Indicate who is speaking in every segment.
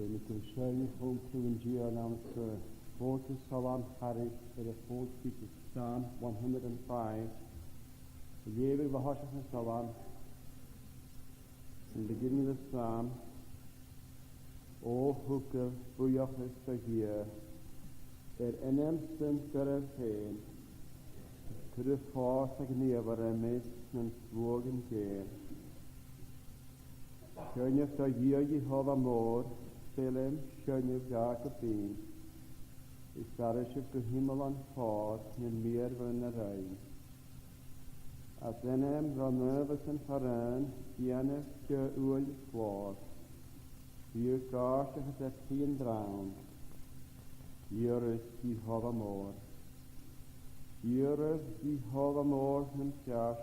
Speaker 1: Met de beschrijving van Cleveland namens de grote Salam Harry in de volkslied Psalm 105. De eeuwige behachtige Salam. In the beginning of the Psalm. O hoeke, boeiach is de hier. Innemsten terug heen. Terug vast ik neer waar hij meest een zwogen keer. Schönjef da hier Jehova moor. Salem, schönjef Jacobin. Ik starrische de hemel aan vaart, in meer van een rein. Als en hem ranöves en verren, jene ke uil klaar. Hier kaartig het geen drown. Hier is Jehova moor. Hier is Jehova moor hem kjars.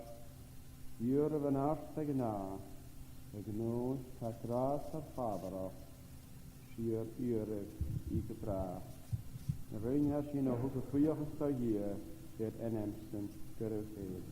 Speaker 1: Hier van arstig na. Ik noos het raas van vader af. Hier is ik gepraat. Rein has je nog hoeveel vroeger sta hier, het ennemsten terug heen.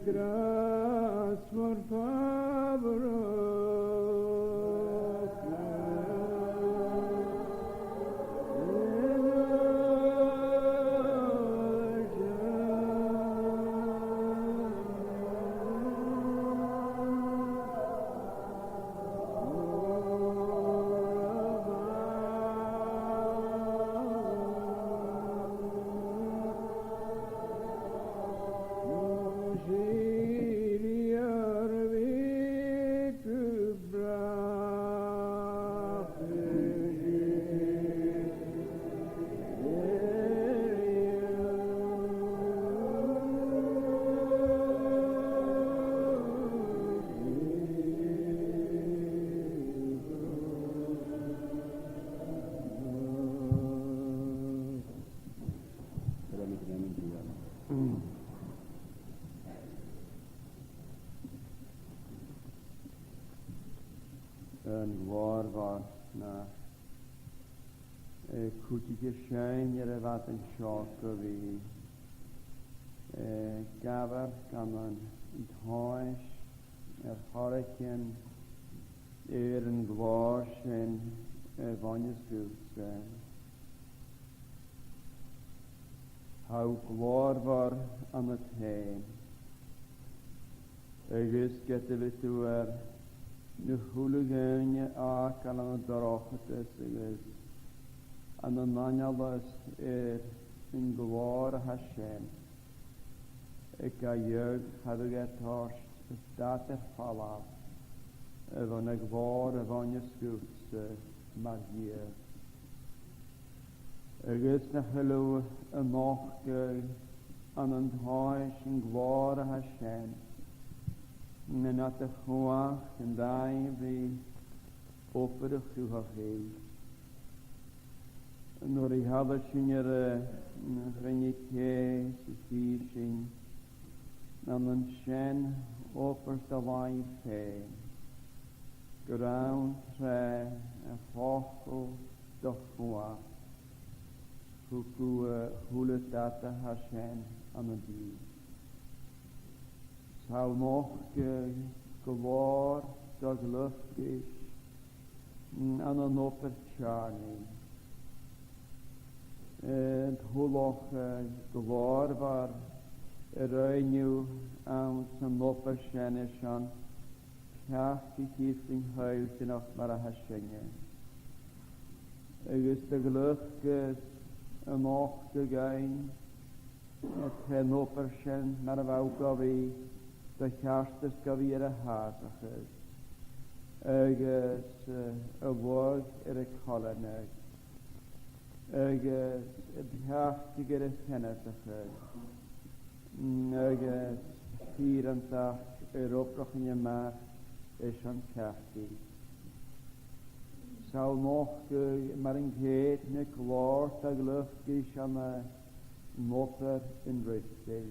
Speaker 1: Gracias por favor. En waar was na koetige schijn jere wat een schokke wie gaver kan man het huis harken een glas en wanneer goed zijn how klaar var aan het heen is getele toe nu hooligan kan aan het dragen is en dan nanjalas in gloire Hashem ik ga jeugd had ik het hart dat er vallen van ik waar van je schuld magie is nog geloof een nacht aan het huis in gloire Hashem en dat de gewacht en daar wie over de gegeven. En door die hadden ze wenn je kees, die zien, dan een schen over de wijn heen. Ground tre en vogel de gewacht. Hoe het dat de Hashem aan het dier. Zou nog gewaar dat lucht is aan een oppertjaning. En hoe nog gewaar waar er nu aan zijn oppertjaning aan krijgt die kiesling huis en af maar Hashem. Er is de gelukkig een nacht gegaan. Het geen oppertjaning maar ook alweer. De gasten skaveren hatige. Ergens een woord een kolonne. agus bheachtigar a chenasacha agus fíranach obrachan amach is an ceachtaí. Sawl moch mar an ghéad na glórt a gluchgis an a motar in rystil.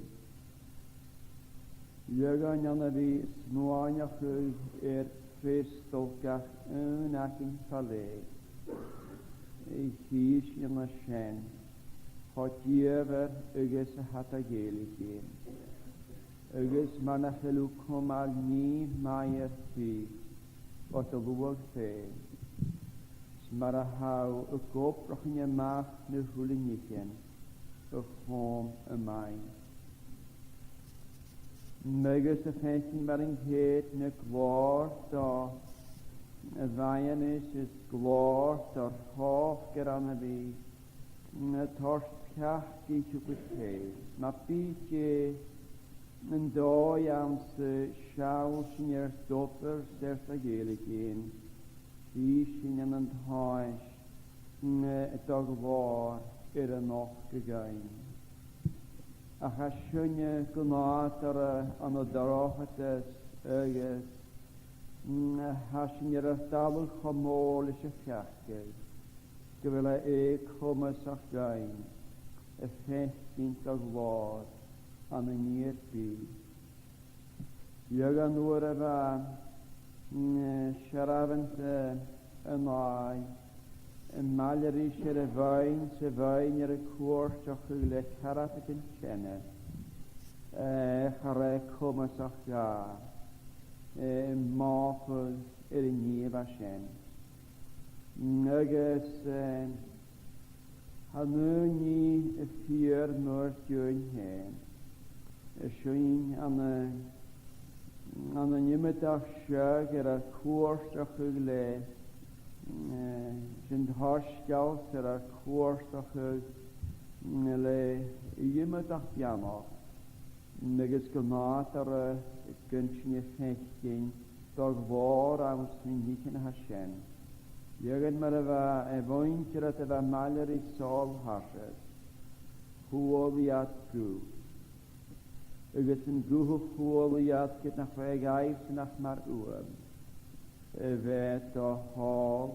Speaker 1: Jögan an a bhí smáineach Christolgach yn ac yn taleg. I chys yn y sien, hod diefer ygys y hatagelig gyn. Ygys man a chylw cymal ni mai ar ti, od y lwag fe. Smar a haw y gobrach yn y mach na hwlynigyn, y chom y main. Megys y ffensyn mar yn ghed na glor do, y fain is glor do'r hoff gyran y fi, y torst cach di chwbwyd ched. Mae byd yn doi am sy siawl sy'n i'r doper sers a gelig un, fi sy'n yn hoes y dog glor i'r anoch gygain. Ach a siwnia gwnaad an o darochatas agos ha sy'n i'r ardalwch chomol is y fiachgau. Gyfel e chwmys a'ch gain y ffestyn o glor an y nir byd. Iogan nŵr y fa siarafant yn ai y maler eisiau y fain sy fain i'r cwrs o'ch yle caraf ac yn sienna. Chare cwmys o'ch ga. Mofod i'r nif a sien. Nygys hanw ni y ffyr mwr diwyn hen. Y siwyn an y nymyd o'ch siag i'r cwrs o'ch yle sy'n horsgaws ar y cwrs o'ch le ymwyd o'ch bianoch. Nygys gynnaad ar y gynsyn y ffechgyn dog fawr am sy'n hyn a hasien. Iogan mar efa efo'n gyda'r efa maler i sol harsys. Hwyl i at gw. Ygys yn gwhw hwyl i at gyda chwe gaif sy'n ach mar ywym. Fet o hol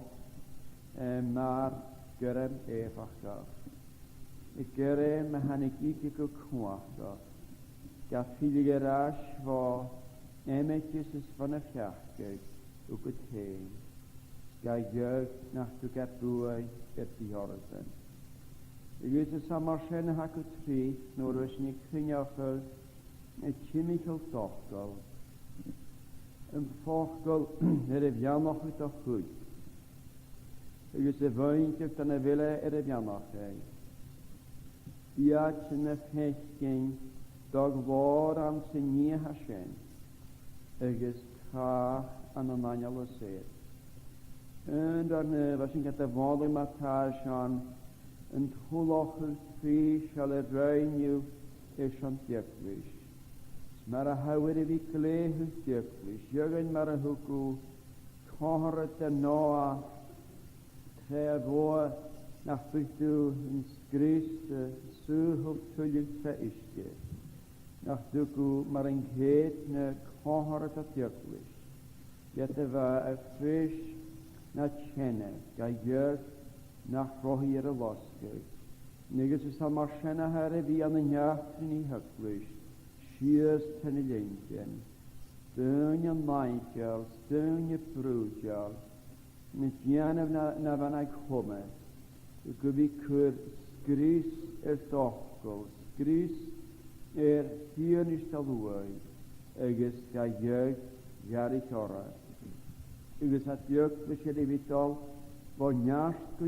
Speaker 1: mar gyrem efachach. Y gyrem a hannig gig o cwachach. Ga ffili gyrach fo emegys ys fan y fiachgyd o gythen. Ga ywg nach tu garbwy i'r dihorysyn. Ygys y samarsen hag o tri nôr oes ni cyniochol y chimichol dochgol. Yn ffogol yr efianoch wyt o chwyd. Ygys y fwy'n gyft yn y fyle yr efianoch ei. Biad sy'n y ffechgyn dog fawr am sy'n ni hasien. Ygys cach an y maniol o sedd. Yn dar nef a sy'n gyda fod i matar sian yn twloch yr tri sial y rhain yw eisiau diagwys. Mar a hawyr i fi glehu diagwys. Iogan mar a hwgw cohret a noa tre a fo nach bydw yn sgris sŵhwg twylig tre isge. Nach dwgw mar yn ghed na cohret a diagwys. Iet efa a ffris na tjene ga iog nach rohi ar y losgau. Negus ys al mar siena har e fi an y niafrin i hygwys. Sias ten y leinken. Styn y maigel, styn y brwdial. Nid dianaf na fan ag homes. Gyfi cwr sgris dochgol, sgris hion i stalwai. Ygys ga iog gari tora. Ygys at iog fysir i fidol fo niarst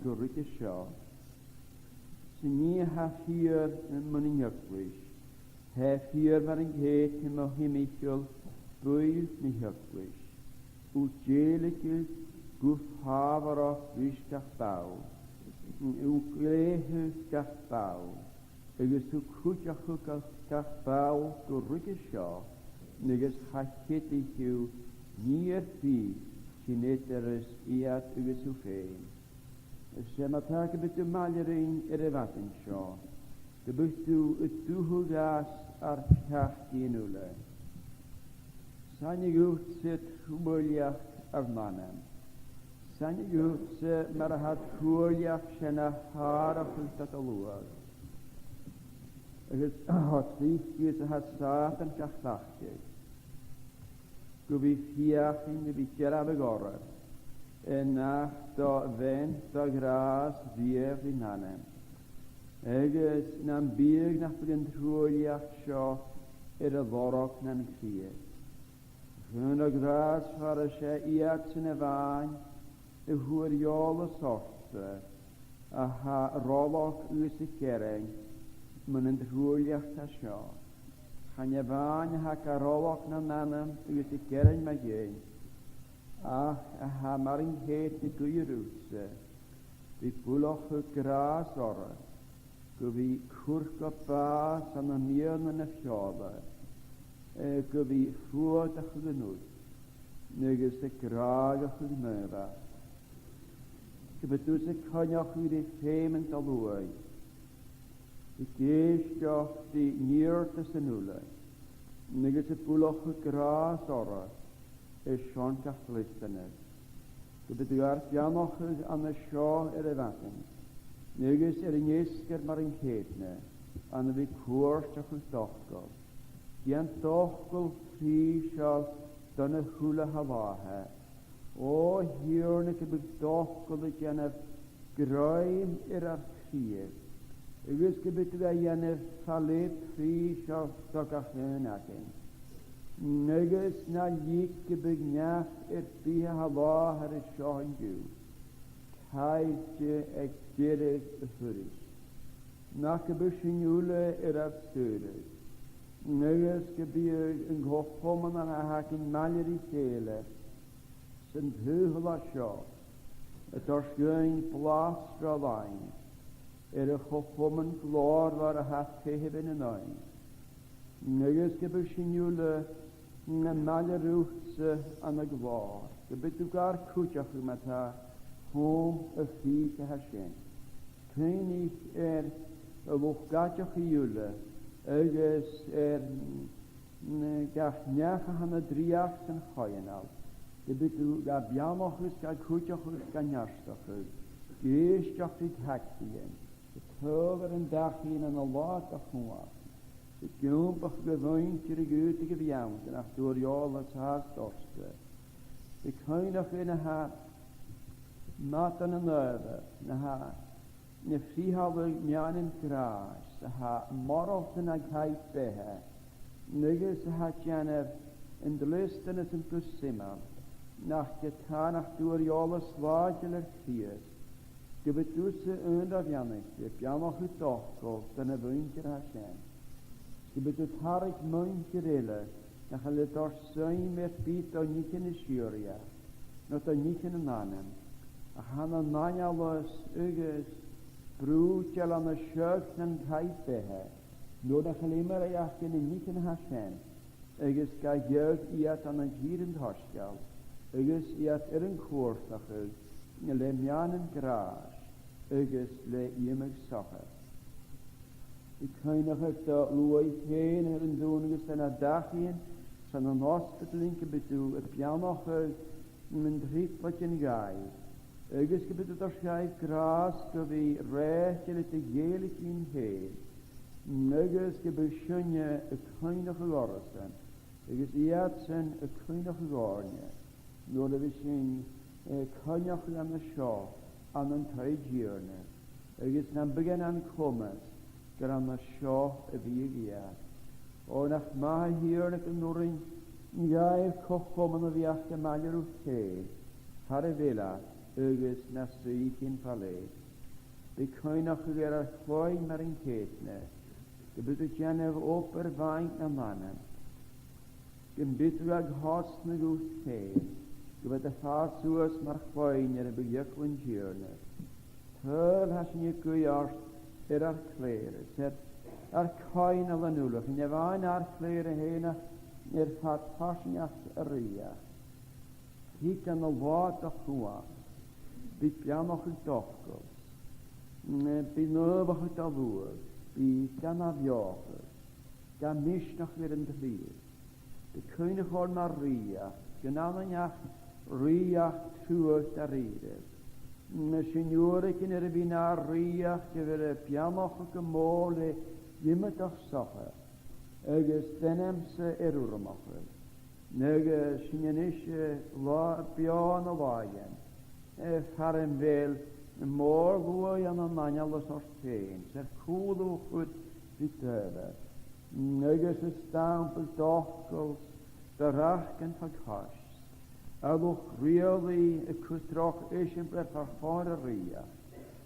Speaker 1: gwrwyd y sio. Sy'n ni ha hir yn mwyn ygwys. Hef hir mar yn ghed hym o himichol bwyl ni hygwys. Wt jeligyd gwff hafar o fys gach baw. Wt glehys gach baw. Ygys w cwtach o gach baw gwrwyd y sio. Nygys hachyd i hiw. 9 sy'n edrych iad ygys w ffein. Semata gebitu malering erevatin sio. Gebitu utuhugas ar kachtinule. Saniguut zit hubuliach arnanem. Saniguut ze marahat hubuliach shena harafus tataluag. Agus hat fichtjes hat satan kachtachtje. Gubi fiachin gubi kerabegorre. En nach da vent da gras vier in hanem. Agus nam bieg nach begin truliach sio vorok nan krie. Gwna gras fara se iat sy'n efain hwyriola sorte a ha rolok ys y kereng mynd yn truliach ta sio. Chan efain ha ka rolok na nanam ys y kereng ma gein. Ach, ha maring het i gwyrwse. Vi bwloch y gras orra. Gwy cwrc o bas an y mion yn y fiola. Gwy ffwad ach y gynwyd. Negus y graag ach y gynwydda. Gwy dwys y cynioch i'r ffeim yn dalwai. I geisdioch di nirt y synwle. Negus y bwloch y gras orra. Sean Catholistanes. Gyda ar dianoch an y sio y fatyn. Negus yn ysgr mar yn cedne, an y fi cwrs ach yn dochgol. Dian dochgol ffri siol dan y hwla hawahe. O hiwr na gyda dochgol y genaf groim ar crir. Ygys gyda genaf falid ffri siol dogach yn agyn. Negus na lyg gybygnaf biha hawa ar y sioen diw. Caidje ag dyrig y ffyrus. Na gybysyn ywle ar styrig. Negus gybyg yn goffoman an ahagin malir I tele. Sy'n dhyhol a sio. Y dorsgyn blas dralain. Y goffoman glor war a hat tehebyn yn oen. Negus gybysyn ywle na malerwtse an y glor. Gybydw gar cwtach ymata hwm y ffig a hasien. Cynnig y lwchgadioch I ywle. Ygys gach niach a hana driach sy'n choenal. Gybydw ga biamoch ys ga cwtach ys ga niarstoch ys. Gysdioch I tactien. Y tyfer yn dachin an y lot a chwach. Y gwmpach gyfwynt i'r gwytig y fiawnt yn achdwriol as has dorste. Y cynach yn y ha matan yn yfyr, na ha na ffrihalig mian yn gras, a ha moralt yn ag haid behe, nygys a ha janef yn dlystan as yn gwsymal, nach gytan achdwriol as lagel yr cries, gybydwys y yn rafiannig, y bianoch y dochgol, dan y fwynt i'r hasien. Gybydw tarig mwyn gyrele, na chael y dorsyn me'r byd o nic yn y siwria, not o nic yn y nanem, a hana nainalus ygys brwtjal an y siwg na'n caid behe, nod a chael yma'r each yn y nic yn hasien, ygys ga ywg iat an y gyr yn horsgal, ygys iat yn cwrs achyd, le mian yn gras, ygys le ymig socher. I cynnych ag da lwyd hen yn dŵnigys yn a dachien, san yn hospital yn gybydw y bianoch yn rhywbeth yn gai. Ygys gybydw da sgaif gras gyfi rech yn y gelig yn hen. Ygys gybydw synia y cynnych ag orysyn. Ygys iad sy'n y cynnych ag ornia. Nôl y fi sy'n cynnych am y sio an yn tai giorna. Ygys na'n bygen an comas. Gyr an y sio y fi giad. O nach maha hir ac yn nwrin gair cochom yn y fiach y malir wrth te. Har y fela, ygys na syth yn pale. By coenach ygyr ar chloen mar yn cetne. Gybyd y genef oper faint na manem. Gymbydw ag hos na gwth te. Gybyd y ffas sŵas mar chloen ar y bygyach yn giorna. Tyl has ni gwyart ar cleir, sef ar coen al anwlwch, yn efain ar cleir y hena fat pasniach y riach. Hyd gan y wad o chwa. Bydd bianach y dochgol. Bydd nöfach y dalwr. Bydd gan afiochar. Gan misnach fyr yn dlir. Bydd cynnych o'r Maria. Gynanach riach trwy'r darydd. Signore cyn yr fi'n ar riach gyfer y bianach y gymol e ymwyd o'ch socha. Agus denemse erwrmachar. Nega synianische bion o waien. Ffarem fel môr lwy an o'n manialas o'r tein. Ser cwlw chwyd fytyfer. Negus ystamp y dochgol darach gan ffaghash. Alwch rioli y cwstroch eisiau ber farffor y ria.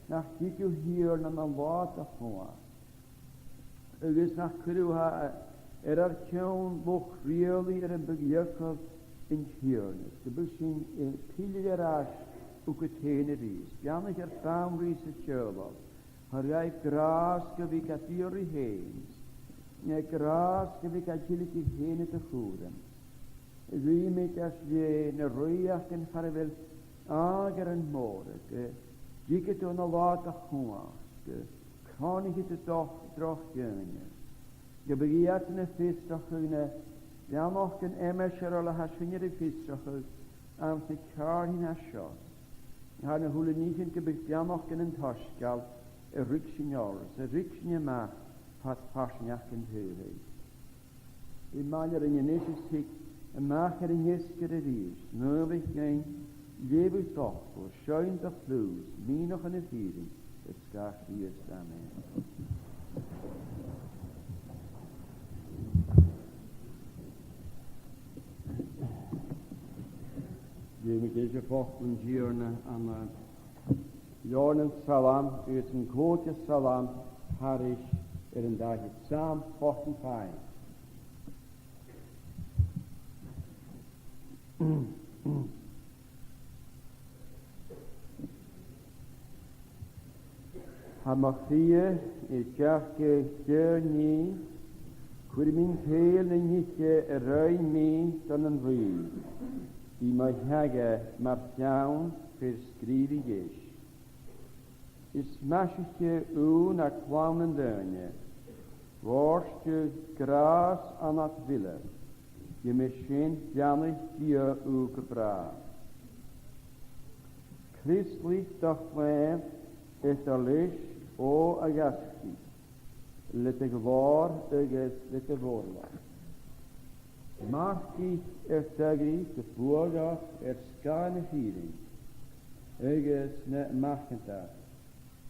Speaker 1: Nach gigw hir na lwad a chwa. Agus nach cyrw ha ar cion lwch rioli yn bygychol yn hirnis. Gybyl sy'n pili arall o gytyn y rys. Bianach ffam rys y siolol. Hariau gras gyfi gadir i heins. Gras gyfi gadir i hen y chwrym. Rwy mi gas je na rwyach yn ffarfel agar yn môr. Gigit o'n lwad a chwach. Conig it droch gynnu. Gybygiad yn y ffistroch yna, diamoch yn emesher o la haswynir y ffistroch am sy'n car hyn asios. Ha'n y hwlynich yn gybyg diamoch yn tosgal y rhywg sy'n ors, y rhywg sy'n ymach pat pasniach yn hyri. I maler yn ynysis hig, y mach ar yn ysgyr y rys, nofych gain, lefu dochbol, sioen dy chlws, minoch yn y ffyrin, ysgach rhys amen. Jemi deze vochten hierna aan Jornen salam, uit een grote salam, harish een dag het saam vochten fijn. Hamachie is kerke journey, kudmin heel en nietje ruim mee dan een ruim. Die mij hege martiaun verschrievig is smasje u naar kwamen deunje, worstje gras aan het willen, je misschien janig die u gebracht. Christlich doch leem is er licht o agasti, let gewaar eges let woorla. Machtig tegri de voordag skane viering. Eges ne machtentag.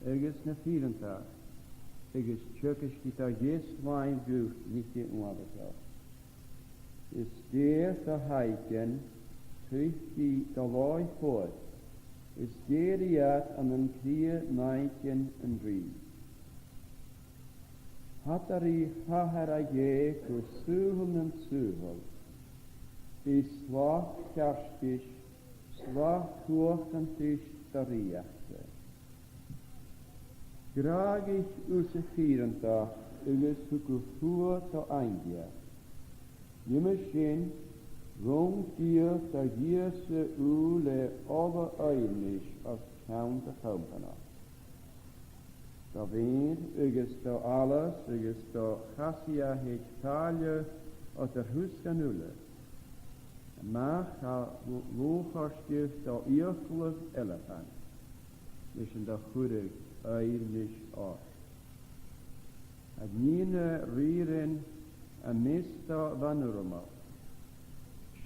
Speaker 1: Eges ne vierentag. Eges tjökisch die da jes wijn gucht, nicht die unabertag. Is der te heiken, tricht die da looi voort. Is der jat aan een krier neiken en drie. Hatari haharaje kusuhul en suhul. Is slach kerstisch, slach hoog en tisch dariachte. Graag ich usse vierentag, uges hukufuur to eindia. Jimmerschen, rond dir da jierse ule over eilish als count de hoopana. Da weer, uges to alles, uges to chassia het talje, от der huska nulle. Maar ga loogharstjes da eerlijk elefant. Dus een da goede eilish af. Het niene rieren en mista vanurma.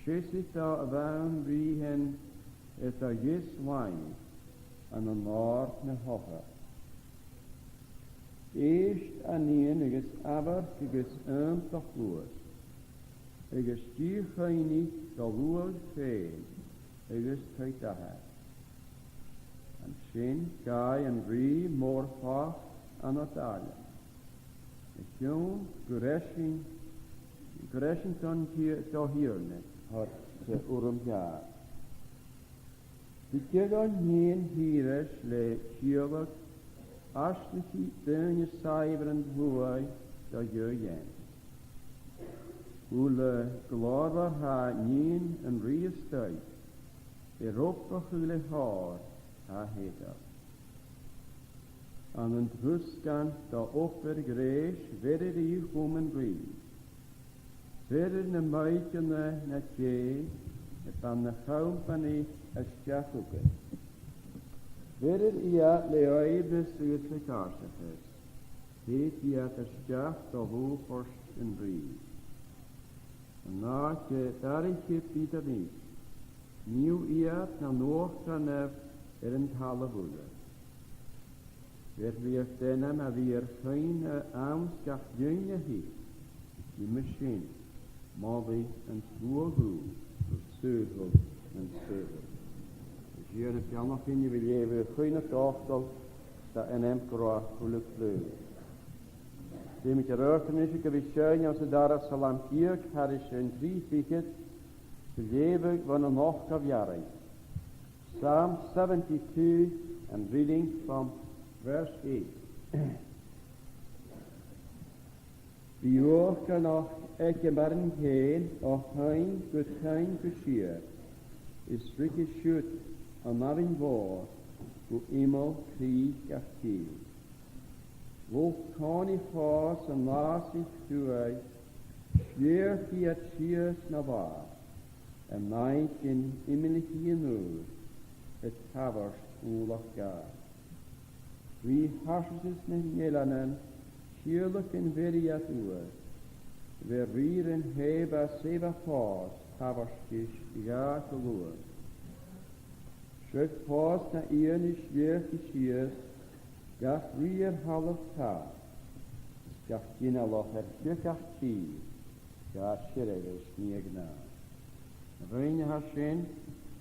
Speaker 1: Shesita van riehen et a jes wijn en een naart ne hoffe. Eerst aan nien is aber geges toch loos. Eges die geinig da loos feen. Eges teitaha. En shin gai en ri morfa aan het alle. Ik jong gereschen ton hier net. Had ze jaar. Die kegan heen hieres le kielik, ashliki deunje cyberend hooi da jen. Ule glava ha nien en riestuit, Europa gule haar, ha heda. An een truskan da offergrees verder die komen brie. Verder ne meikene na tje, het aan de company as jafuke. Verder ia leoibes uur kaarsen. Heet ia de staf da hoofdvorst en brie. En na je daaritje Pieter niet. Nieuw ia na nog kan een tale voelen. Weer stenen maar weer geen aanschaf junge heeft. Die machine, mobby en zwoergoed, zeuvel en zeuvel. Dus hier in het piano vind je weer geen tafel, dat in hem kroa geluk vleug. Die met je reuken is, ik heb je schoen, als ze daar als salam kierk, had ik een 3 fiket, te leven van een nog jaren. Psalm 72 and reading from verse 8. Die oorke nog ikke barn heen, och hein geschier, is rikke schut, a marin voor, wo immer krieg aftiel. Wo kan ik haas en laas ik toe, schwer fiat schiers na waar, en meid in immelige nood, het haverst oorlog gaat. Wie hasjes is met jelanen, schierlijk en veriat uur. We rieren heba seva paas, haverstisch ja geloer. Schrik paas na ierne schwer geschiers, gaf rier half taas. Gaf gina loch het schirkach tii, gaf schirreges niegna. Reine hasjen,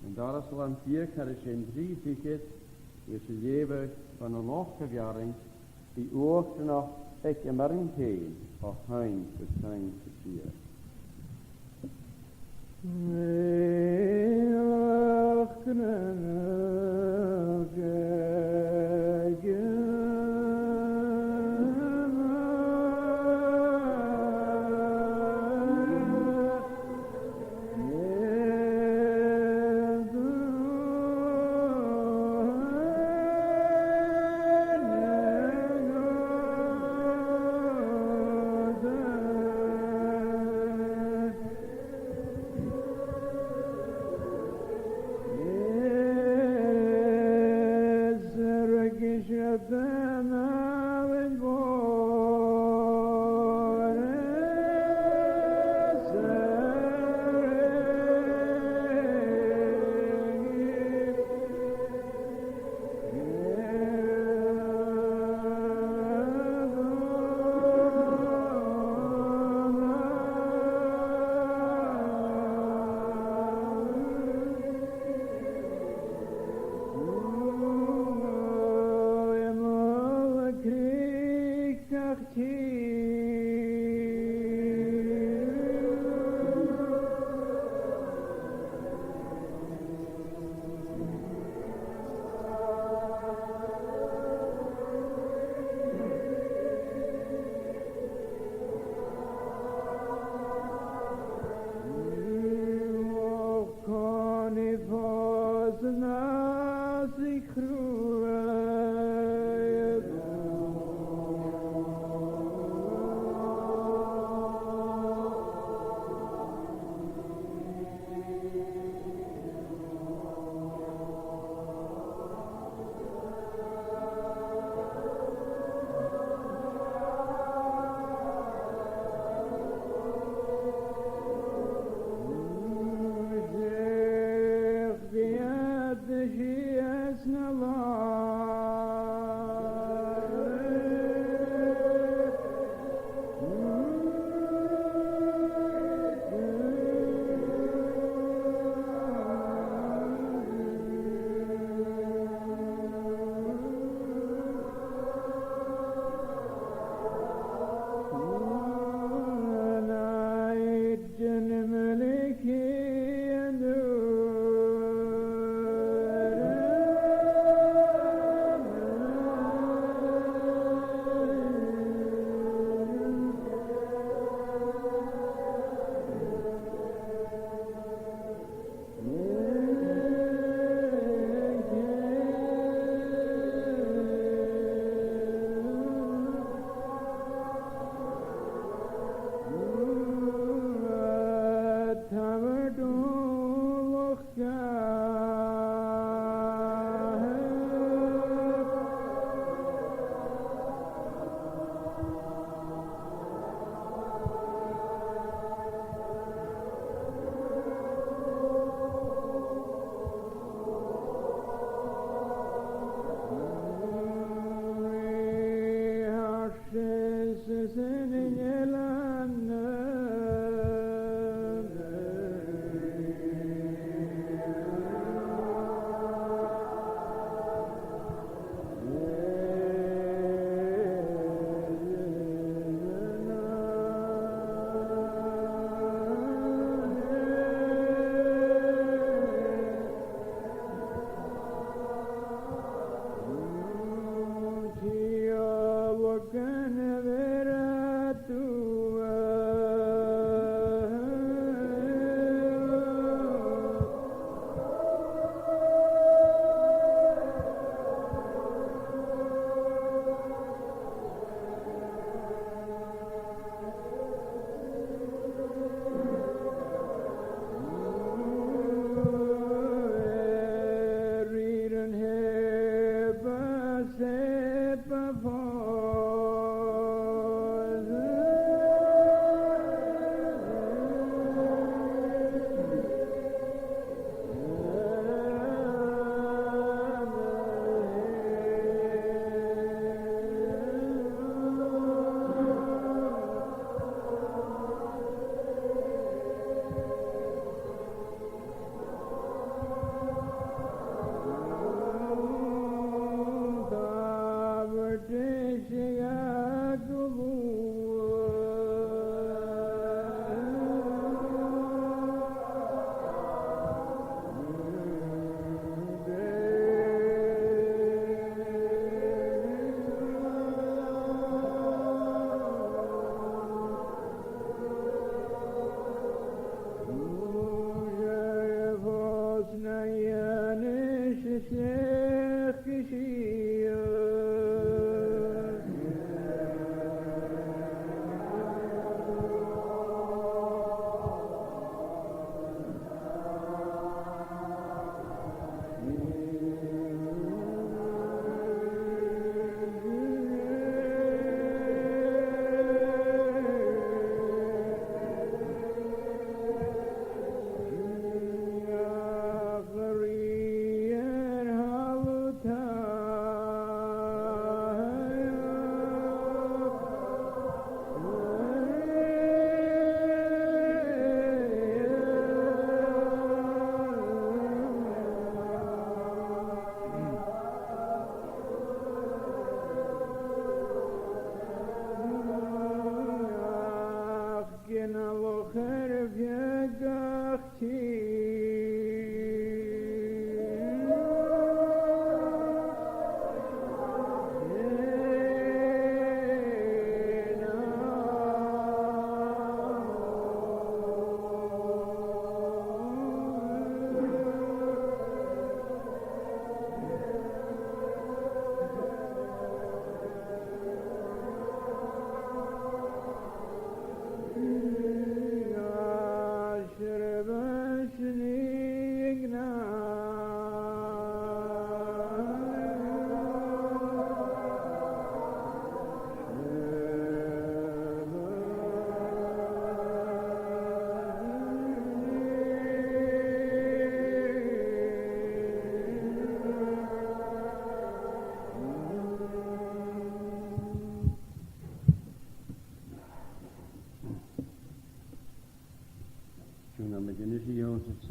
Speaker 1: en daar is al aan 4 karischen 3 ticket, dus je leven van een afgejaring, die oorte nog ik en maar in heen, of hein zijn geschier.
Speaker 2: Yes, no, Lord.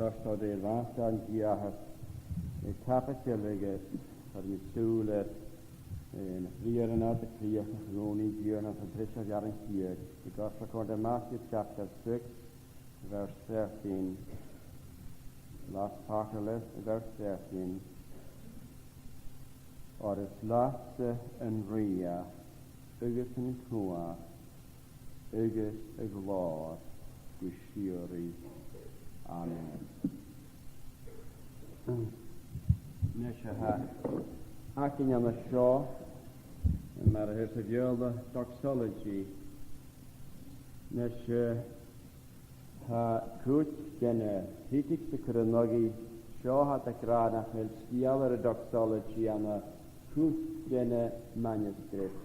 Speaker 1: Sørst av det vantan giahas tapetjelliget for mitt soler en frieren av det frier som grunn i djørna som trisser jaren kier. Det går fra korda Matthew chapter 6 vers 13. Last part of verse 13. Og det slatte en ria øyes en kua øyes en glad gushyri. Amen. Nesha acting on the shore, and matter here to the doxology. Nesha kut gene hitik the kronogi shaw hat a grana hel skialer doxology on a kut gene manuscript.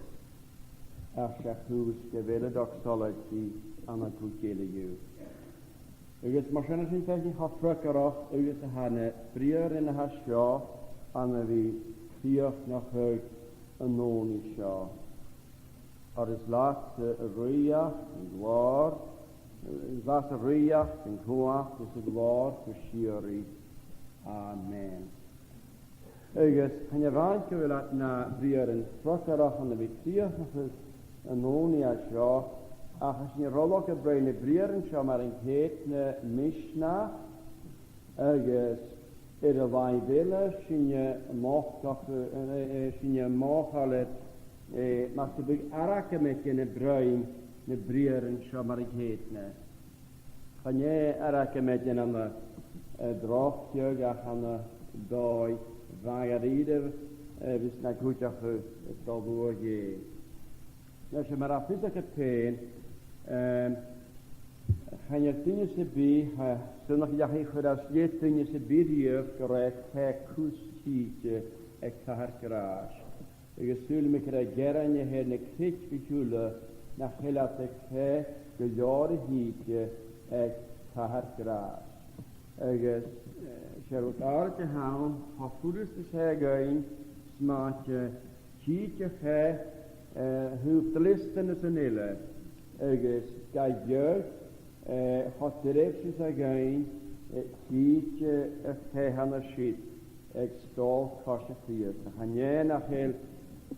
Speaker 1: Asha who's the doxology on a kuteliu. Agus mar sinna sin technic ha frucarach agus a hanne briar in a ha seo an a bhí fioch nach hug an nóni seo. Ar is lát a riach an glár, is lát a riach an cuach is a glár go siori. Amen. Agus hanne rhaid go bhfuil na briar in frucarach an a bhí fioch nach hug an nóni a seo achas ni rolog a brein y briar yn sio mar yn chet na Mishnah agus y ddau fila sy'n moch halet mas y byg arach y mech yn y brein na briar yn sio mar yn chet na chanye arach y mech yn am y drochtiog ach am y doi fag ar idr fys na gwtach y dolfwr ge nes y mar a ffysach y pen gaan je dingen se bij, zo nog je goed als je dingen se bij die correct, hij koestietje, ik ga haar graag. Ik zul me krijgen geren je her ne krik bijule, na gelat ik hij gejaren hietje, ik ga haar graag. Ik zal aardig houden, ha voeders te zeggen, smaakje, hietje hij, hoeft te listen is een hele. Agus ga jeugd hat directions again hietje hanna shit extol kasha fiat hanye nach hel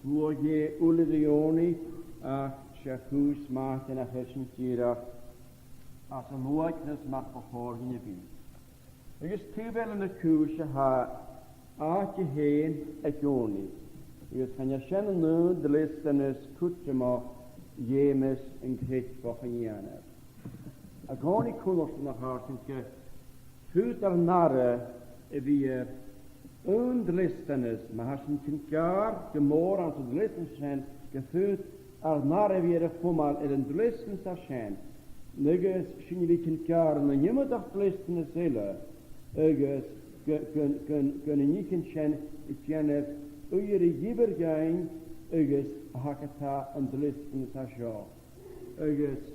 Speaker 1: vuoge uledioni a shachus macht nach heschen tira as a muaknes macht bevor hinne bi agus tubel in the kusha ha aatje heen ekoni agus hanya shen nu de listeners kutjema Jemes en Grit Bochanianer. A goni kulos nach hartentje, fut ar narre wie undlistenes, ma hasen tinkar, gemor aan te listens zijn, gefut ar narre wie fumal in listens ashen. Nuges shinili tinkar na niemodach listenes zelle. Uges kun niken shen itjenes uyere giber gein, uges hakata en de listen sa sjo. Uges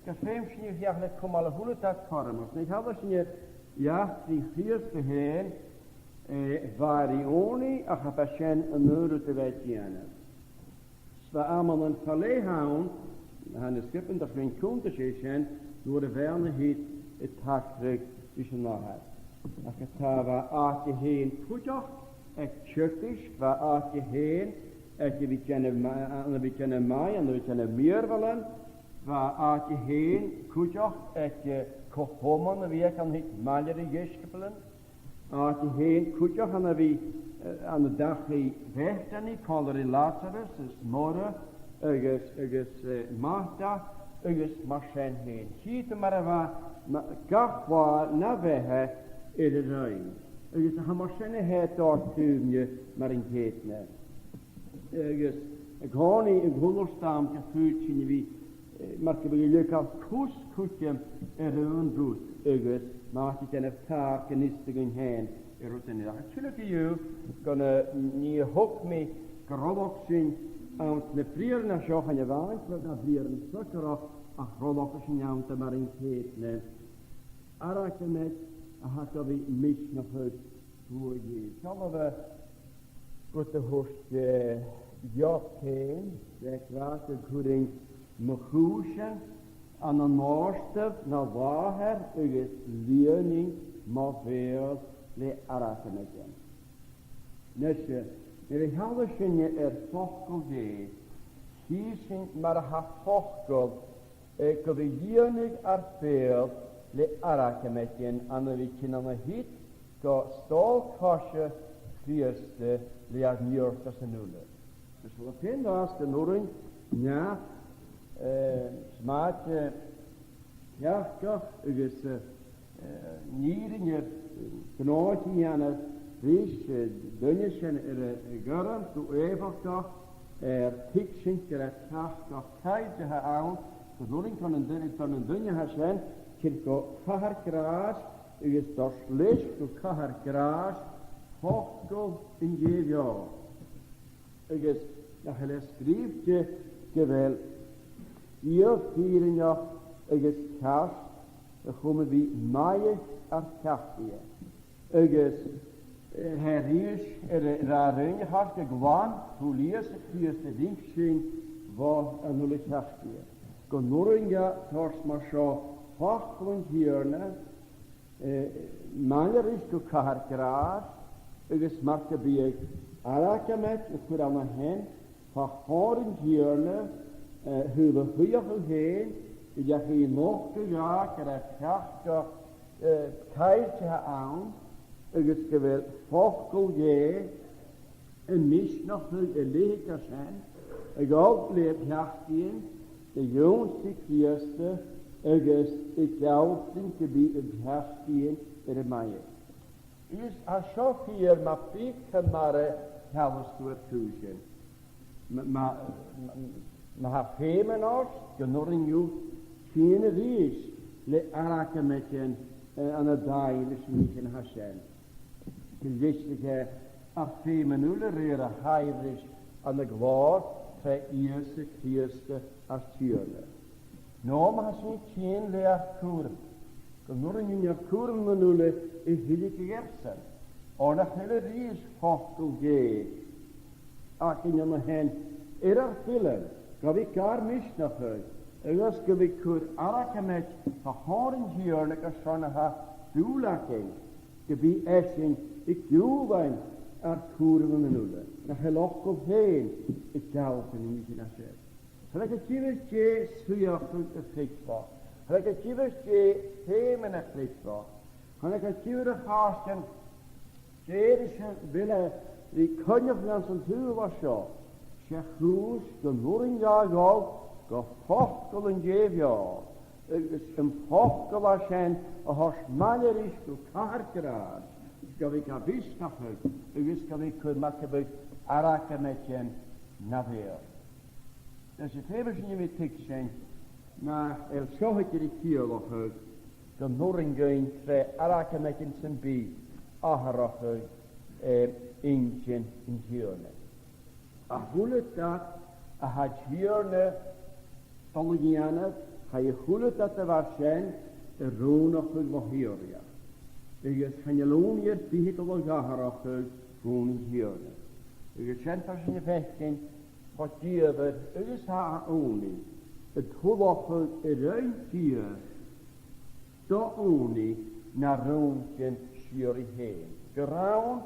Speaker 1: kafeem shin je eigenlijk kom alle hoe dat farmers. Ik had als je ja die vierste heen varioni a kapashen en euro te wetjene. Swa allemaal een palais houden, han de skippen dat geen kunde zijn door de verne hit het hartelijk is nog het. Hakata wa aatje heen kutjach, ek tjurtisch wa aatje heen ek je bekende mai en bekende meer willen, waar aatje heen, kutjach, ek je Kohoman wie kan hit malere geskepelen. Ach die heen kutja han wie aan de dag die vechtani kalleri Lazarus is morgen agus Martha agus marchen heen. Hiete maar gach wa na vehe in de ruim. Agus ha marchen het daar tuumje maar in geetne. Agus ik ga niet in honderstam gevoeltje wie maar ik wil leuk als kutje een brood. Agus maak ik een taak en nistigen heen. Natuurlijk je kan niet hoek mee gerodok zien aan de prier naar zo gaan je wagen, maar naar prier een stukje af, ach rodok is niet aan te maar in geet ne. Araken met, ach dat we mis nog het voor je. Zullen we goed de hoest Job heen, de kracht de goeding mechoesen aan een mooiste naar waarheid, uw leerling maar veel le arakeneten. Nesje, de helderschen je fokkel je, hier zijn maar ha fokkel, ik heb jenig veel le arakeneten aan de witjen aan de hit, go stolkasje vierste le arniortas en nulle. Dus wat vind als de noring, ja, smaak, ja, uw nieren je knootje aan het ries, dunneschen garm, toe even toch, tikschen, het toch kijken haar aan, de noring kan een dunne haar zijn, kirko kahar kraas, uw is toch slecht, toe kahar kraas, hoogkel in je jaar. Uw is, dat je schrijft je, geweld, hier vieren je, uw is kast, dan komen we maaien aan kastje. Uw her is daarin had ik gewoon hoe lees ik hier de ding zien wat een nulle kastje. Kon noorin ja tors maar zo hoogland hier maaien is to kahar kraas. Uw smakte bij ik alakemet ik voor aan mijn hand horen hier hoe we hier heen. Ja, je mocht ja, dat kracht kijken aan, het geweld fokkel je, en mis nog een leker zijn, ik ook leef jachtien, de jongste eerste, ik jou denk te be het jachtien in de maaie. Is als zo hier maar pieken maar helft door tussen, maar haar femenos, genoren jou. Geen reis, le araken met je aan het daaien, dus niet in Hashem. Gelichtige afemenule reren heilig aan de gloor, twee eerste als tjurne. Nou, maar als niet geen leer kuren. Genoren in je kuren menule is hilike gersen. En dat hele reis fokkel geeft. Ach, in je hand, vullen, kan ik daar mis nog uit. Egas gebi kur arakemet ha horen hierlijk als van ha doelaking. Gebi eschen ik doelwijn kurven menule. Na gelok op heen ik helpen in die naset. Gelijk het jivertje suyachut een fiksbak. Gelijk het jivertje hemen een fiksbak. Gelijk het jiver haasten jedische willen die konjaf van zijn tuur was zo. Shechroes de noring jaag gefokkel en geefjaar. Het is een fokkel als zijn, als maler is door kaarteraar. Skal ik aan wissnappen, het skal ik kunnen maken bij araken met je naveer. Dus het hebben ze niet meer tik zijn, maar zo het je die kiel of het, de noringen twee araken met je zijn bij, agerachtig, eentje in hierne. Ahoelet dat, had hierne, Tolgianet, ga je goed dat er was zijn, de roonach wil nog hier, ja. Dus gaan je loon hier, die het al gaharach wil, roon hier. Dus zijn als je vechten, wat je werd, is haar onie. Het hollach wil eruit hier, dat onie, naar roontje sjurig heen. Geraun,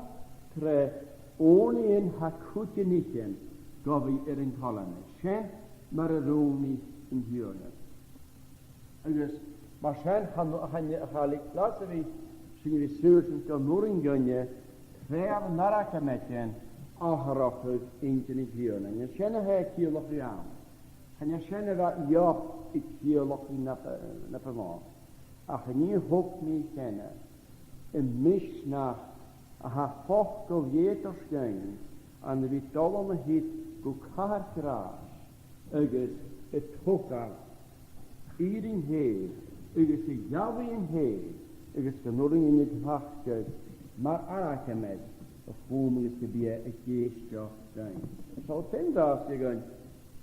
Speaker 1: tre onie in hakutje nieten, gav we er in kallen. Zijn, maar een ronie in hierne. Dus Maar zijn gaan ik laten we zien we surfen kan noorin gunje. Ver narake met je aangerocht eentje niet hier. En je schijnen hij hier nog weer aan. En je schijnen dat ja ik hier nog naar vermaak. Ach niet hoop niet kennen. En mis naar haar vochtel jeter schijn. En de witallende hit gukar kraas. Ugus het hoka. Iedereen heet. Ugus de Yahweh heet. Ugus de nodding in het wachtje. Maar arake met. Of hoe is te be een geestje zijn. Zo ten dat je gaan.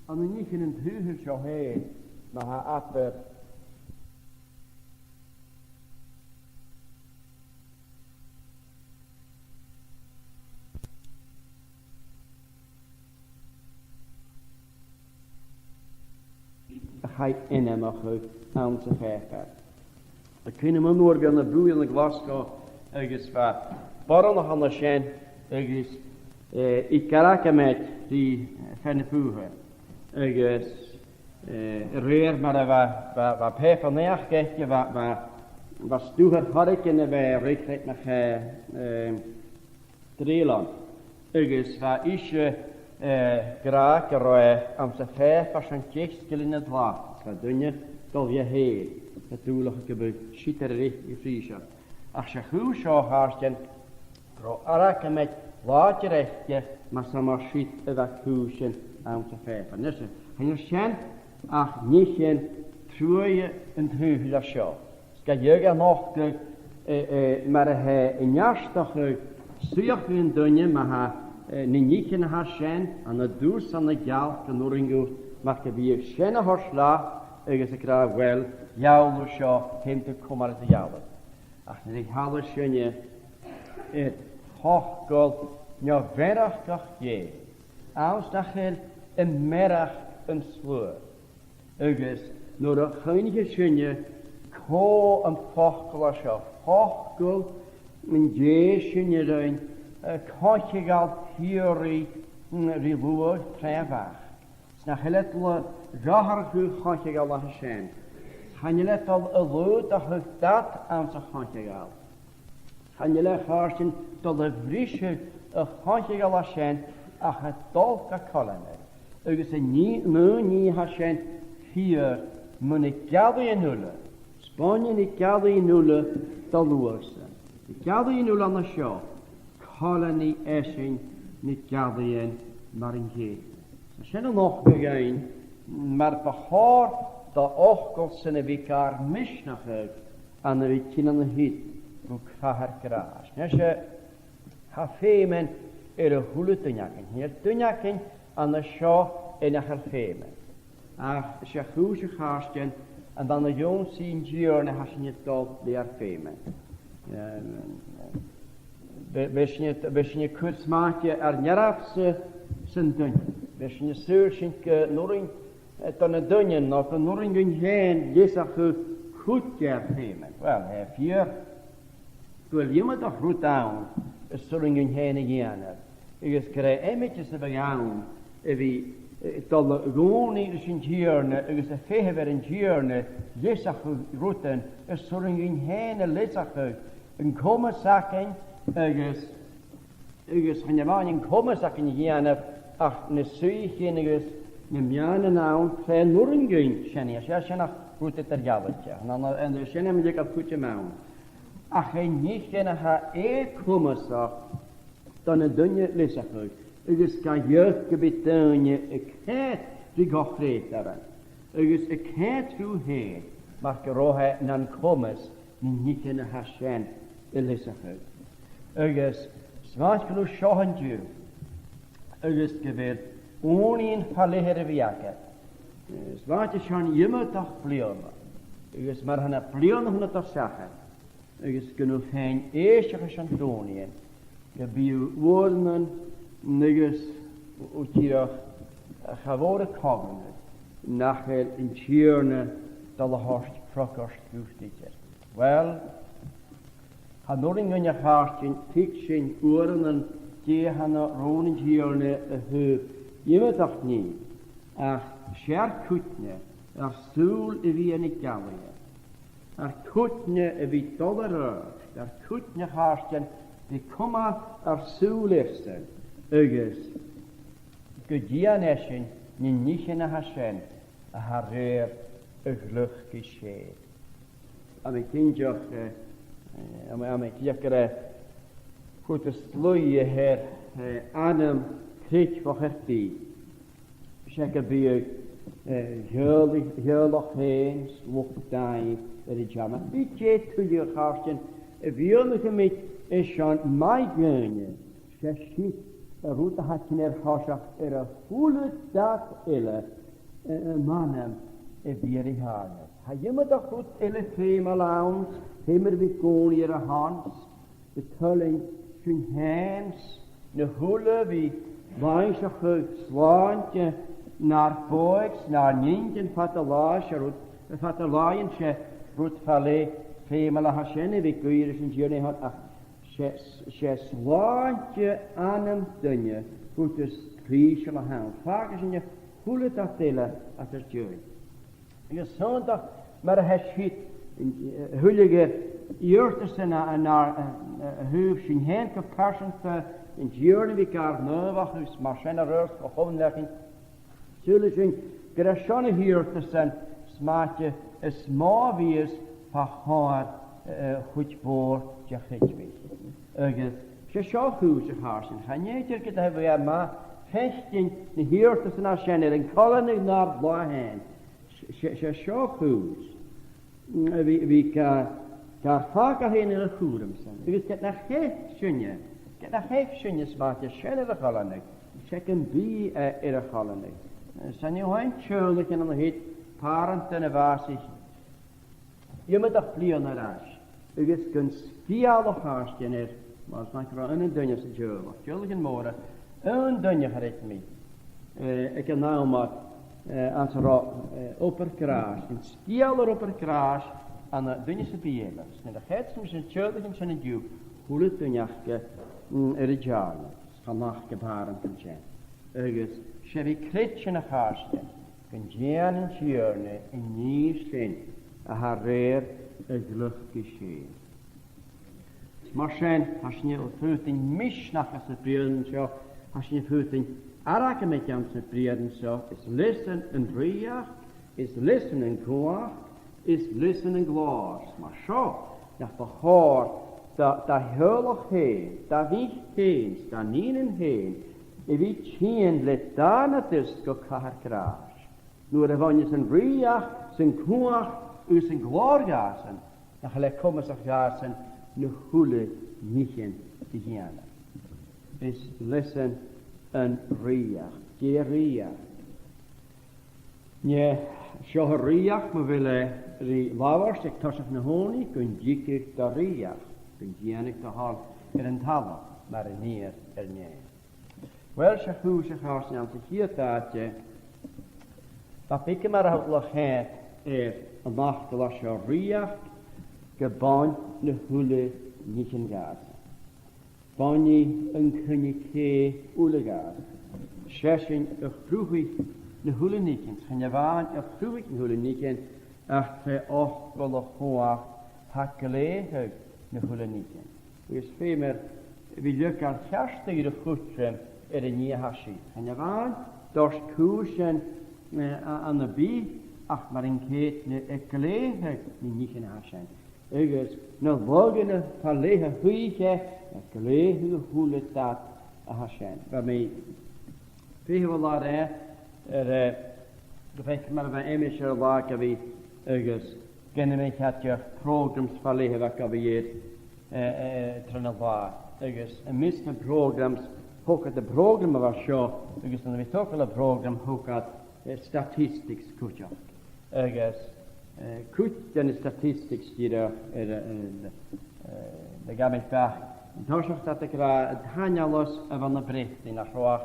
Speaker 1: En dan niet in het huis zo heen. Maar haar achter. Hij in hem nog aan zijn gegeven. Dan kunnen we nog gaan naar boe in de glas gaan. Ergens wat. Waarom nog aan de schijn? Ergens. Ik karakke met die van de poegen. Ergens. Reer maar wat peper neergegeven. Wat stoeger had ik in de wij recht met Drieland. Ergens wat is graag aan zijn vijf als een kistje in het laag. Dat doe je tot je heel. Natuurlijk gebeurt schitterend gefriezen. Als je goed zo haarstje, raken met waterrechtje, maar ze maar schiet dat goedje aan zijn vijf. Dus en je schijn, ach niet geen troeien en huis dat zo. Ska je nog maar hij een jastig zucht in dunje, maar niet in haar schijn, en het doet aan de gal, kan er in goed, maar je wie schijnen haar sla, en ze krijgen wel, jouw zo, hem te komen uit de jouw. Ach, ik haal het schijnje, het hooggoed, ja, verder toch je. Als dat geldt, een merg, een sleur. Ergens, door de geinige schijnje, ko een vochtglas af, hooggoed, een je schijnje erin, kotje galt hier rivoer trevag. Snach je let le gaar gu kotje galt aan zijn. Gaan je let al een lood dat je dat aan zijn kotje galt. Gaan je let haarschen tot de frische kotje galt aan zijn. Ach het dol kan kallen. Er is niet haar zijn hier moet ik gelden in nullen. Spanje niet gelden in nullen te loersen. Ik gelden in nullen aan de show. Kallen niet essen, niet gelden, maar in geven. Ze zijn er nog gegaan, maar behoor de ochtend zijn we elkaar misnachtig aan de kinderen hit, hoe haar kraas. Als je gefemen de goede tunjakken, hier tunjakken aan de show en de gefemen. Als je goede gasten en dan de jong zien jaren, als je niet tot de gefemen. Wees je kurz maakje er nerafse zijn dunje. Wees je surschen noring dan een dunje nog een noring een heen jesa goed gefemen. Wel, hij vier. Wil je me toch goed aan? Is noring een heen again. Ik krijg emetjes te begaan. Wie tot gewoon niet zijn jaren. Ik is een fever in jaren. Jesa routen. Is noring een heen lesa een komen zaken. Ergens gaan je maar een komen zaken hier. Ach, ne suigenigers, ne mjane naam, zijn noringen, scheniers. Ja, schena goed het galletje. En de schena moet ik op goedje maken. Ach, geen niet schena ha komen zag, dan een dunje lissachug. Ergens kan jeugd betuinen, ik het die gafreet daaraan. Ergens ik het hoe heen, maar gerohe nan komens, niet schena ha schen lissachug. Ergens zwaar geloof schoentje. Ergens gebeurt ohne verlehre werken. Zwaar is schon immer toch pleonen. Ergens maar een pleonen van het zeggen. Ergens genoeg geen eerste geschantonien. Gebied woorden, ergens uit hier geworden komen. Nachher in tjerne dat de horst frokkost toestietje. Wel, had nog in je hartje fiction oren die han ronen tjerne heup. Je weet toch niet. Ach, scherkutne, er stoel wie een galje. cwtne y fi dolar cwtne harstien, fi cwma sŵlirsen, ygys, gydian esyn, ni nichen a hasien, a harir y glwch gyshed. Am I cynjoch, am I gyda'r gwyd y slwy her, anam crich fo chyrdi. Siag y byg, hyrloch hen, slwch dau, y jama. Fi jet twylio'r harstien, y fiolwch ymwyd eisiau mai gynnu, sydd y rwyd a hatyn hosach y hwlyd dat yle, manam y fyr i hanner. Ha ymwyd o chwt yle ffeim a lawns, hymr fi gwn i'r hans, y tyling sy'n hens, na hwle fi faes o chwg slant, na'r boegs, na'r ningyn fatalash, y fatalayan se rwyd ffale ffeim a la hasien fi gwir sy'n diwn ei hon, se slant anam dynnu, rwyd ys crys o la hawn. Fag sy'n hwle dat yle at yr diwn. Ys hwnnw mae'r hesgyd hwlige iwrtys yna yn hwf sy'n hen cypersant yn diwrn fi gar nofach ys mar sy'n ar wrth o hwn lechin. Sŵl sy'n gyda sy'n iwrtys yn smatio ysma fi ys pa hwyr chwtbor diachydfi. Ygys, sy'n sio hwys y harsyn. Chaneidir gyda fi yma festyn na iwrtys yna sy'n yn colon y nab la hen. Sy'n sio hwys. Vi gar fag a hyn yn y chwrym sy'n. Ygys gyda chef synia. Gyda chef synia smatio sy'n yr y cholonig. Sy'n yn bi yr y cholonig. Sy'n yw hain tjwlig yn y hyd parant yn y fasig. Ymwyd o'ch blion yr as. Ygys gyn sgial o'ch harsgen mas na'n cro yn y dynias y jyl. Jylig yn môr yn dyniach ar eich mi. Ag yn nawmad aan ze oper kraas. In stiel er oper kraas aan de dunjese bielers. En de geitsem zijn tjöldig en zijn duw. Hoe het dunjachke er de jaren. Schanachke baren kan zijn. Ergens, ze vi kretje na haarste. Kan jaren en tjörne en nieuw zijn. A harer een glug geschehen. Maar zijn, als je voelt in misnachas het beelden zo. Als je voelt in Arake met jans met brieden zo, is listen en riach, is listen en koach, is listen en glaas. Maar zo, dat behoor, dat hullig heen, dat wie heen, dat nienen heen, en wie tjien let daar het is gekar kraas. Nu er van je zijn riach, zijn koach, u zijn glorgasen, dan gelijk komen ze gasen, nu hule nichen te gaan. Is listen en riach, ge riach. Nie, sio riach, maar willen ri lawars, ik tosach na honi, kun jikig da riach, kun jenig da hal een tala, maar een neer nee. Wel, se hwys eich hars aan zich hier taatje, dat ik maar uit lachet een nacht la sio riach, gebaan na hule niet in gas. Bani een kunike ulegaar. Session of vroegig de huleniken. Gaan je waan of vroegig de huleniken. Achter wel hoog hakkelegen de huleniken. Dus veel meer wie lukt aan kersten de goedrem er een nieuwe hashi. Gaan je waan door koersen aan de bi. Ach maar een keer de gelegen niet in haschen. Ergens na volgende verlegen huige. Gelegen hoe dat Hashem. Waarmee veel we laten gevecht maar bij emischer laken wie ergens kennen we het je programma's verlegen wat we hier trainen ergens een miste programma's ook het programma was zo ergens dan we toch wel program ook het statistics kutja ergens kut den statistics die de gaben vaak. Doorzocht dat ik het hanjalos van de bericht in de roog.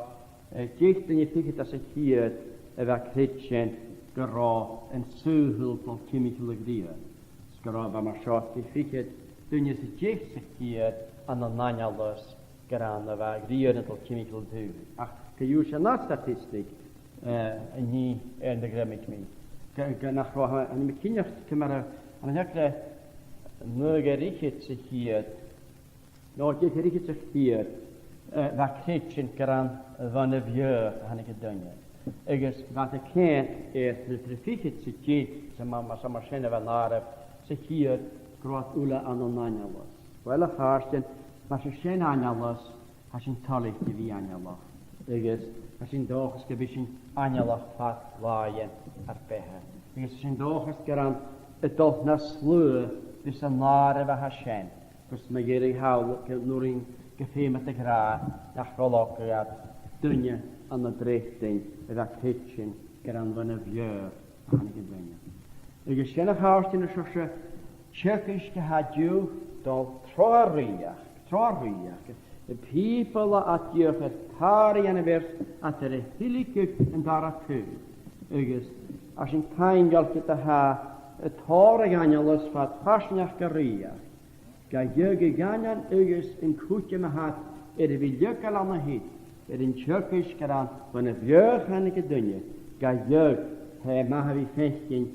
Speaker 1: Geeft in je ticket als ik hier wat kritisch gera en zuhul van chemicale dieren. Gera van maar zo ticket. Toen je ze geeft zich hier aan de hanjalos gera de wat dieren tot chemicale dieren. Ach, kun je je na statistiek niet in de gremmig mee. Kijk naar roog en met kinderen maar En ik de mögerichit zich hier, nou dit richt zich hier, wat kitchen kan van de vieux han ik gedaan. Ik is wat ik ken is de trafiekit zich hier, ze maar schijnen wel naar zich hier groot ule aan de nanjalas. Wel een haarsten, maar ze zijn anjalas, als een talig te wie anjalas. Ik is als een dag is gebischen anjalas vat waaien arbeiden. Ik is een dag is geran het toch naar sleur, dus een nare we haschen. Dus me gerig houden, ik heb nog een café met de graad, naar gelokken gaat, dunje aan de richting, dat kitchen, geran van een vieux, aan ik dunje. Ik is geen haast in de soortje, Tjechisch had je dat troriach. De people at je het tari en vers at de hilikuk en daaratu. Ugus, als een klein geltje te ha, het tari ganjalas vat pasnach geriach. Ga je gegangen, ugus, een koetje me had, de wiljukkal aan de hit. In Tjechisch gedaan, van een vjeug en ik dunje. Ga je, hij mag wie vechten,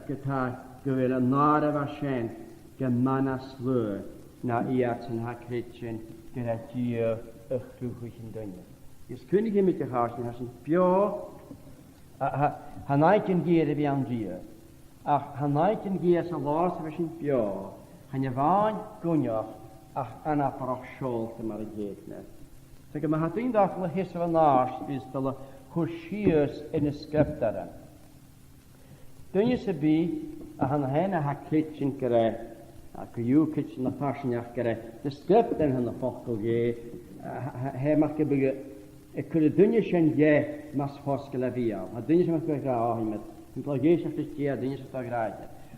Speaker 1: getaar. Gewil een nare waarschijn, gemana sleur, na iats en hakritchen, gerat je een groeigchen dunje. Dus kun je met je hartje, als een pio, hanaiken geren wie aan je. Ach, hanaiken geren zijn laatste was een pio. Han je waan, gunjach, ach, anna parach scholte maar geetne. Zeg, maar had een dag van de hissen van naast, is de huschiers in de scripteren. Dunje se bi, han hena ha kitchen kere, kuju kitchen na pashnach kere, de script den han de fokkel ge, he mag gebege, ik kunne dunje shen je mas hoskele via, ha dunje se mas begra met, in plagge se fit je dunje se tagraje.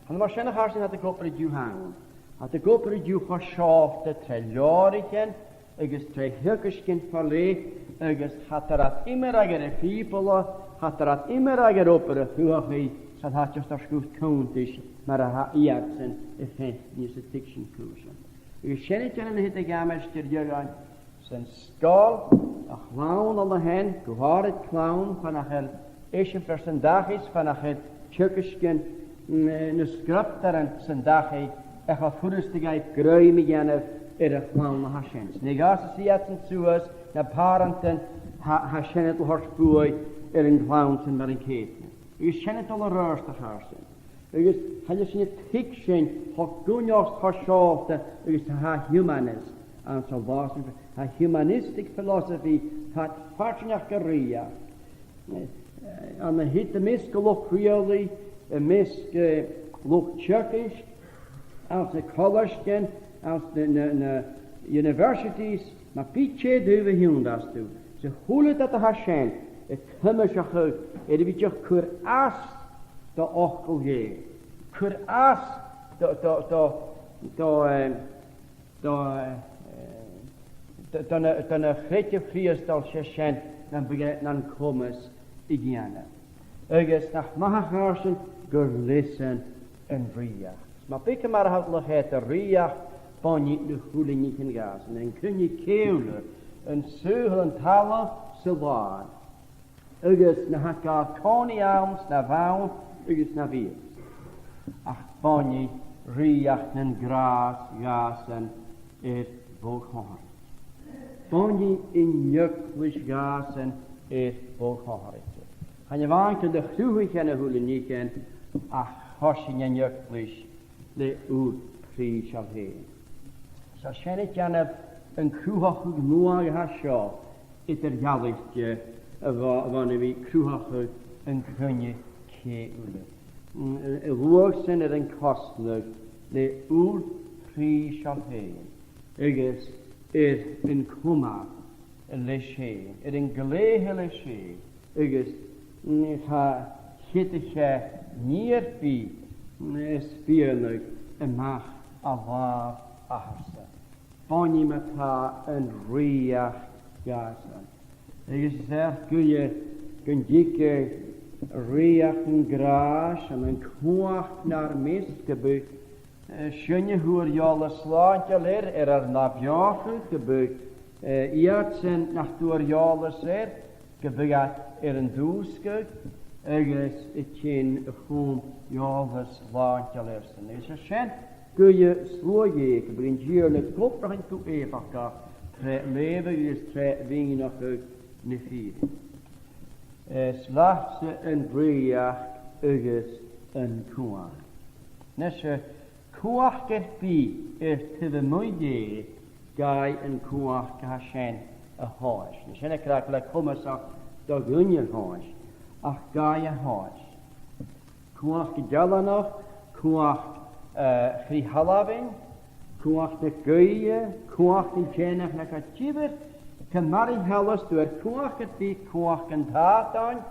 Speaker 1: Han maar shen harsen had de kopere ju hangen, had de kopere ju geschafte trejoriken, is tre hukeskin verle, is had dat immer agere people, had dat immer agere opere huachi. Så had just daar goed countisch, maar ha iatsen effect is a fiction crucial. U känner inte den heter gammelster jöran sen skal, a clown aan de hand, gehoord het clown van een eerste percentage van een tjukkersken een script en zijn dag hij gaat voorstigheid gruim igen een clown naar haschens. Negas zie het zo is, na parenten ha känner het horsboy een clown zijn met een keten. U känner het alle rörste harsen. U had je zijn fiction, ha gunjast ha schalte, u ha humanist. En zo was het, ha humanistic philosophy, had fartjachkeria. En de hitte misgeluk really, misgeluk Tjeckisch, als de colleges, als de universities, maar pitje duwe hundas toe. Ze hoelen dat de haschen. Het kommer zich uit. Het weet je kuras de okkel je. Kuras de gretje vriestal session dan komen igen. Ergens nach maharsen gerlissen en ria. Maar pikken maar had het ria van niet de goede niet in gas. En dan kun je keulen en zuigen talen zwaar. Ergens na hakka koniaums na vaun, ergens na vier. Ach bonnie riach en gras gasen volgharen. Bonnie in juklisch gasen volgharen. Han je waanke de gruwig en de hulenieken, ach horsing en juklisch de oud pries al heen. Zo schen ik aan een kruhach genoeg hasjo, het jallichtje. Wanneer we kruhachig een gunje keule. Woorsen er een kostelijk, de oud pries al heen. Ergens een kuma, een lesje, een gelegen lesje. Ergens ha hittige nierpi, spierlijk, en mag alwaar aarse. Bonnie met haar een riach gasen. Ik zeg, kun je riach en gras en een koach naar mist gebeurt. Schön je hoe je alles slaatje leer, nabjagen gebeurt. Iatsen nach door je alles leer, gebeurt een doeske. agus y cyn y chwm iolfus laant a lersen. Is a sien gwyl slwyg bryn gyr na gofrach yn tŵ efacha tre lewe ys tre fing nach na ffyr. Slafse yn briach agus yn cwach. Nes y cwach geth bi tyf y mwy gai yn cwach ga sien y hoes. Nes yn y crag le cwmasach da gynnyr hoes. Ach gai y hoes. Cwach gydalanach, cwach chri halafin, cwach na gwyia, cwach yn genach na ca tibir, cymari halas dwi'n cwach at fi cwach yn tatan,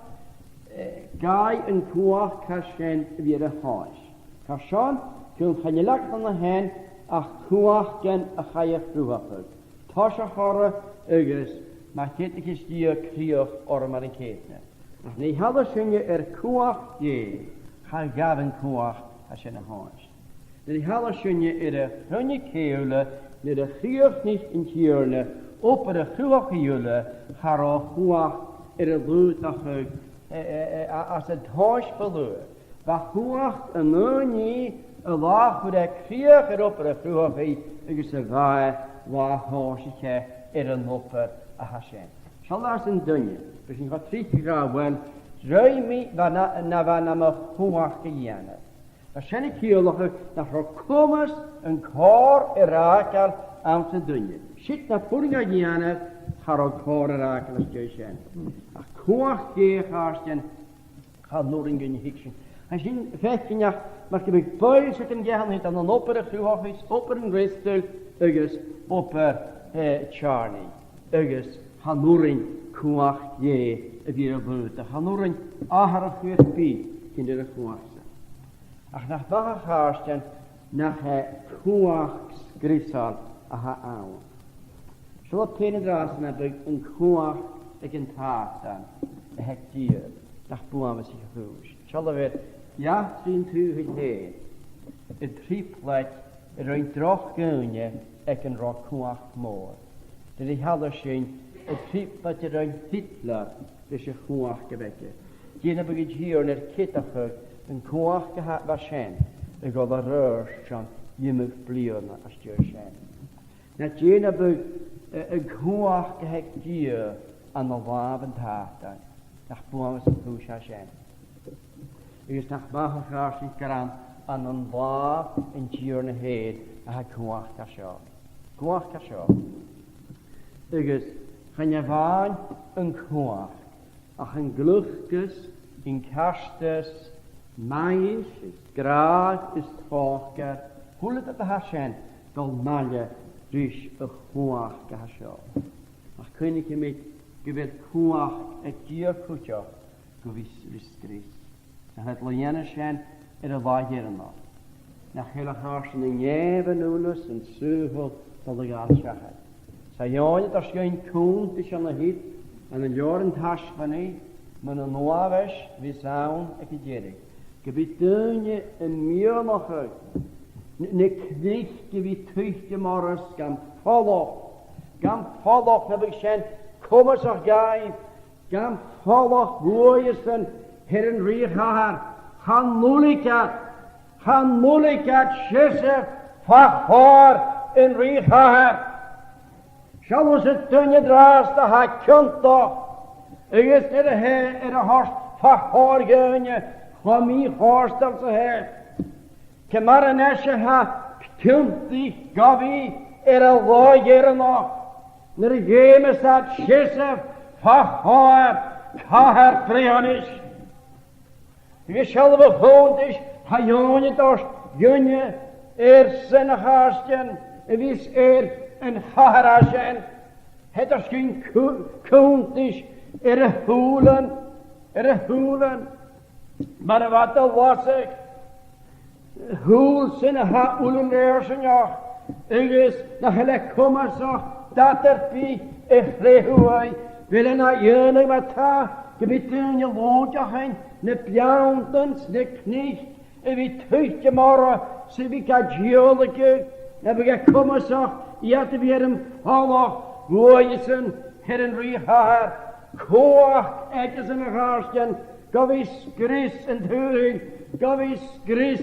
Speaker 1: gai yn cwach ca sien fyr y hoes. Ca sion, gwn chanilach yn y hen, ach cwach gen y chaiach rhywafod. Tos a chora ygys, mae chydig ysdio criwch o'r mar yn cedna. Ach ni halas yna cwach cha gafn cwach a sien y hoes. Ni halas yna hynny ceule, nid y criwch nicht yn tierne, op y chwach iule, char o chwach y lwyd a chwg, as y toes belwyd. Ba chwach yn ynni, y lach wyd e criwch op y chwach i, ygys y gae, wa hos i che, yn oper a hasien. Sialas yn dynnu, bys yn chwa 3 grawen, rwy mi na fa na ma chwach gygianedd. A sien i ciolach na chro cwmas yn cor i'r agal am sy'n dynnu. Sit na pwring a gianedd, char o cor i'r agal ys gwy sien. A chwach gech arsien, chal nwrin gyn i hicsyn. A sy'n fechgynach, mae'r gymig boel sydd yn gehan hyd an oper y chwachus, oper yn gristul, ygys oper charni, ygys hanwrin chwach y fyr y fwyd. A hanwrin ahar y chwech bi cyn i'r chwach. Ach nach bach arsien, nach chwach sgrisal a ha awn. So wat pen y dras yna byg yn chwach ag yn tatan, y het dyr, nach bwam ys i'ch hwys. Siol o fyr, iach sy'n tŵ hyd hen, y triplet y rwy'n droch gynnu ag yn roch chwach môr. Dyn i halw sy'n y triplet y rwy'n hitler dys y chwach gyfegge. Gyn y byg i gyr ny'r cytachwg yn chwach gyhat fa sien, y god a ryr sian ymwch blion as dyr sien. Na gyn y byg y chwach gyheg dyr an o laf yn tatan, nach bwam ys y pwys a sien. Ys nach bach o char sy'n garan an o'n laf yn dyr na hed a ha chwach ca sio. Chwach ca sio. Ygys, chan y fan yn chwach, ach yn glwchgys, yn castus, mais, is graag, is tfogger, hwlyd at y hasien, dol malle, rys y chwach ga sio. Ach cynnig i mi gyfer chwach y gyr cwtio, gwys rysgris. Na het liana sien y lager yno. Na chylach arsen y nef yn wnus yn sŵhol dol y gael siachad. Sa ioed os yw'n cwnt is yn y hyd, yn y lior yn tasfani, mae'n yn nwafes fi sawn ac i dierig. Gybyd dynnu yn mionach ag. Ne cnych gyfi twycht y morys gan ffoloch. Gan ffoloch na byg sien cwmys o'ch gaif. Gan ffoloch fwyys yn her yn rhych ahar. Han mulicat sysef ffachor yn rhych ahar. Sialwys y dynnu dras da ha cynto. Ygys y hors ffachor gynnu. Chwami horstal så här. Kemar yn esio ha cynti gafi y lager yno. Nyr y gemes at sysef ffachor caher preonis. Vi själv hondis ha jonit oss gynnu sy'n harstjen. Vis en harasjen. Het er skyn kuntis y hulen. Maar wat er was ik? Hul sin ha ulen ersen ja. Ygis na hele kommer så dat pi efrehuai. Willen na jene met ta gebitten je woont hen ne pjauntens ne knicht. Vi tykke morgen se vi ka jolike. Heb ik kommer så ja te weer hem hallo goeisen herren rihar. Koach ekes in harstjen.
Speaker 2: Gav vi skris en turing, gav vi skris,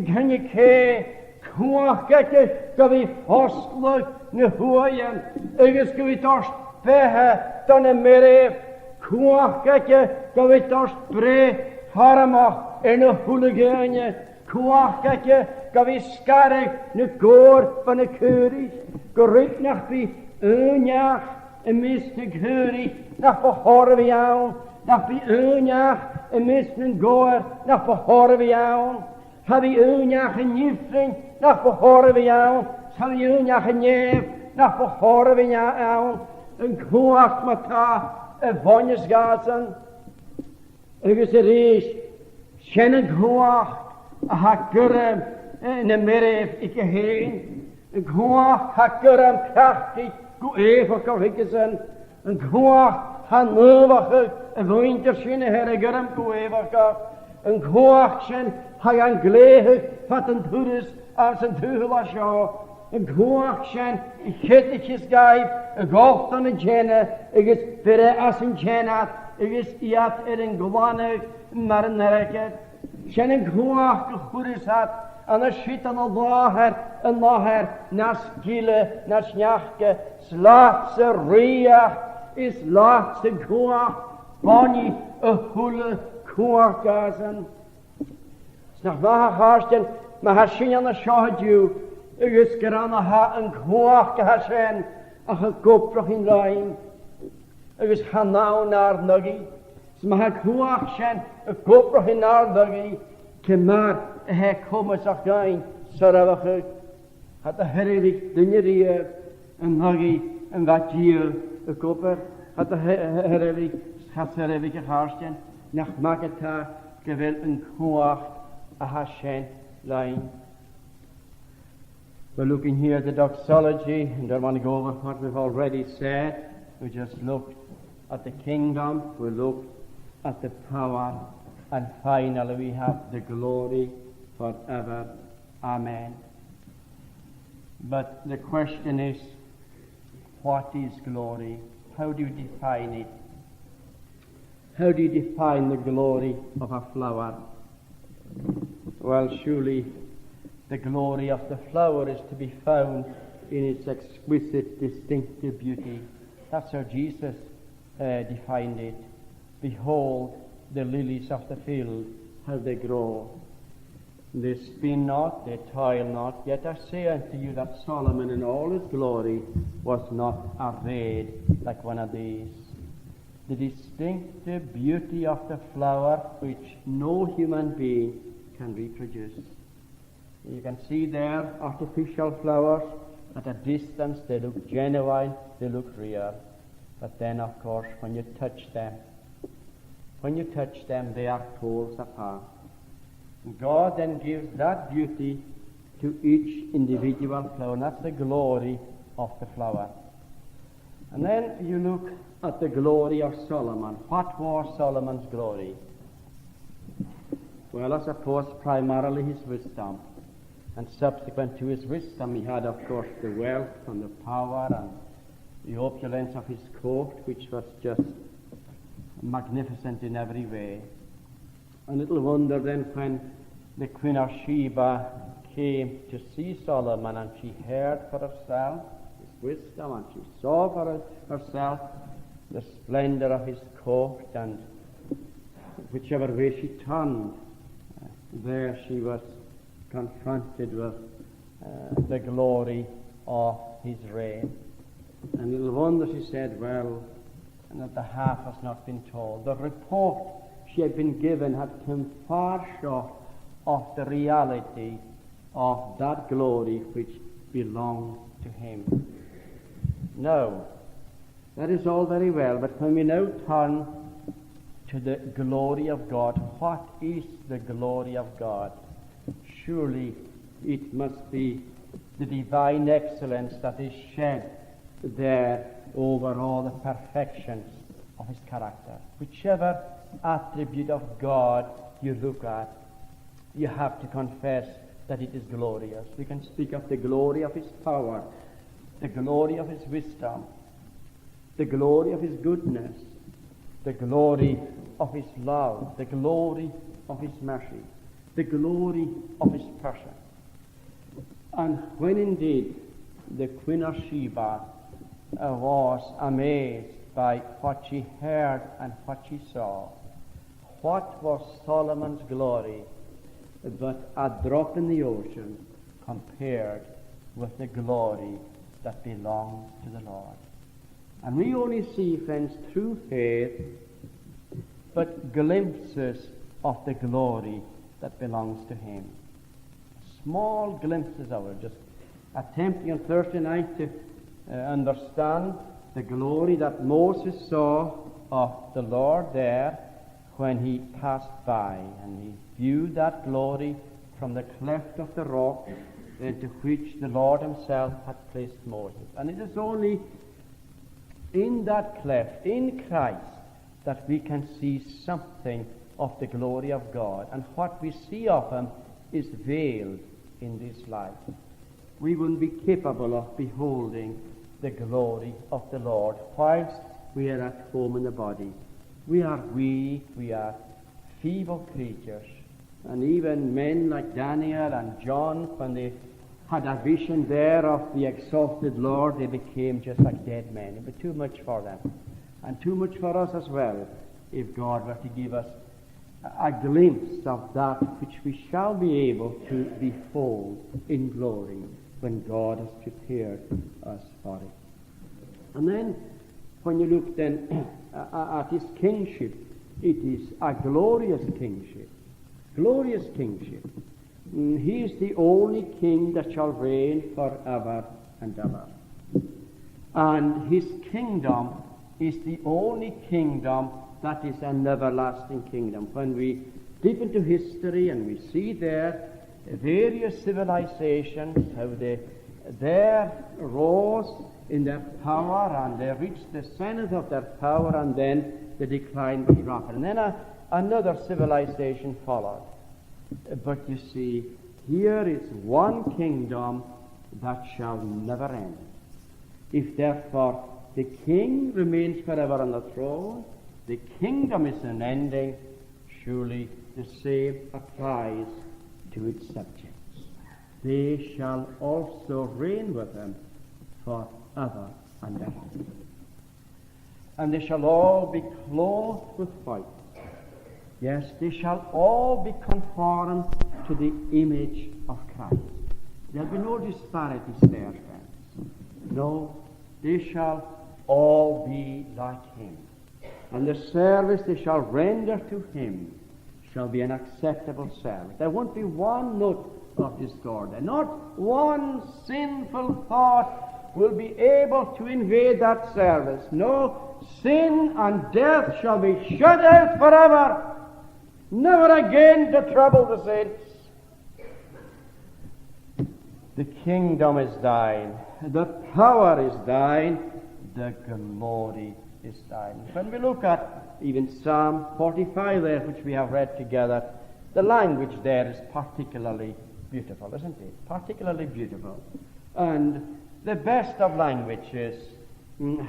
Speaker 2: kan je ke, kvakketje, gav vi hostløk, ne hojen, ikke skal vi torst behe, denne mere, kvakketje, gav vi torst bre, harama, ne huliganje, kvakketje, gav vi skarek, ne går, van ne kuris, gerik nach vi, unjach, en miste kuris, nach behorre vi aan, nach vi unjach, en miste går, nach behorre vi aan, ha vi unjach en gifring, nach behorre vi aan, ha vi unjach en jev, nach behorre vi aan, en kwaak met ta, en vonjesgazen, en geseries, sjen kwaak, ha gurem, en de mereef ikke heen, en kwaak ha gurem krachtig, go even kalhikesen, en kwaak ha nøvige, en wintersjene herre gurem go even, en kwaak sjen ha een glehe, wat een toerist, als een tuhela sjå, en kwaak sjen, ik het ikke skijf, en gocht aan een tjene, ik is bere as een tjenat, ik is iat een gwanig, maar een reket, sjen een kwaak gehoeris had, en een shit aan een laher, na skille, na snjachke, slaatse ria, is laatste kwaak, bani, een hule kwaakgazen. Snach waha harsten, maar haar sjen aan de shahadju, ik is gerana ha een kwaak gehashen, en gekoprach in lijn, ik is gaan nou naar nuggie, maar haar kwaak sjen, een koprach in naar nuggie, kemar, hij komen zagijn, saravachig, had de herrelijk dingerie, een nuggie, een watje, een koper, had de herrelijk, had herrelijke harsten, nach mageta, gewel een kwaak, a hashen line. We're looking here at the doxology, and don't want to go over what we've already said. We just looked at the kingdom, we looked at the power, and finally we have the glory forever. Amen. But the question is, what is glory? How do you define it? How do you define the glory of a flower? Well, surely the glory of the flower is to be found in its exquisite, distinctive beauty. That's how Jesus defined it. Behold the lilies of the field, how they grow. They spin not, they toil not, yet I say unto you that Solomon in all his glory was not arrayed like one of these. The distinctive beauty of the flower which no human being can reproduce. You can see there artificial flowers. At a distance they look genuine, they look real. But then of course when you touch them they are poles apart. God then gives that beauty to each individual flower, and that's the glory of the flower. And then you look at the glory of Solomon. What was Solomon's glory? Well, I suppose primarily his wisdom. And subsequent to his wisdom, he had, of course, the wealth and the power and the opulence of his court, which was just magnificent in every way. And little wonder then when the Queen of Sheba came to see Solomon, and she heard for herself his wisdom, and she saw for herself the splendor of his court, and whichever way she turned, there she was confronted with the glory of his reign. And little wonder she said, well, and that the half has not been told. The report she had been given had come far short of the reality of that glory which belonged to him. No, that is all very well, but when we now turn to the glory of God, what is the glory of God? Surely it must be the divine excellence that is shed there over all the perfections of his character. Whichever attribute of God you look at, you have to confess that it is glorious. We can speak of the glory of his power, the glory of his wisdom, the glory of his goodness, the glory of His love, the glory of His mercy, the glory of His person. And when indeed the Queen of Sheba was amazed by what she heard and what she saw, what was Solomon's glory but a drop in the ocean compared with the glory that belongs to the Lord? And we only see, friends, through faith, but glimpses of the glory that belongs to Him. Small glimpses of it, just attempting on Thursday night to understand the glory that Moses saw of the Lord there when he passed by, and he viewed that glory from the cleft of the rock into which the Lord Himself had placed Moses. And it is only in that cleft, in Christ, that we can see something of the glory of God. And what we see of Him is veiled in this life. We wouldn't be capable of beholding the glory of the Lord whilst we are at home in the body. We are weak, we are feeble creatures. And even men like Daniel and John, when they had a vision there of the exalted Lord, they became just like dead men. It was too much for them, and too much for us as well, if God were to give us a glimpse of that which we shall be able to behold in glory when God has prepared us for it. And then, when you look then at His kingship, it is a glorious kingship. Glorious kingship. He is the only king that shall reign forever and ever. And His kingdom is the only kingdom that is an everlasting kingdom. When we dip into history and we see there various civilizations, how they there rose in their power, and they reached the zenith of their power, and then the decline was rapid. And then another civilization followed. But you see, here is one kingdom that shall never end. If therefore the king remains forever on the throne, the kingdom is unending, surely the same applies to its subjects. They shall also reign with Him forever and ever. And they shall all be clothed with white. Yes, they shall all be conformed to the image of Christ. There will be no disparities there, friends. No, they shall all be like Him. And the service they shall render to Him shall be an acceptable service. There won't be one note of discord. And not one sinful thought will be able to invade that service. No, sin and death shall be shut out forever, never again to trouble the saints. The kingdom is thine, the power is thine, the glory is thine. When we look at even Psalm 45 there, which we have read together, the language there is particularly beautiful, isn't it? Particularly beautiful. And the best of languages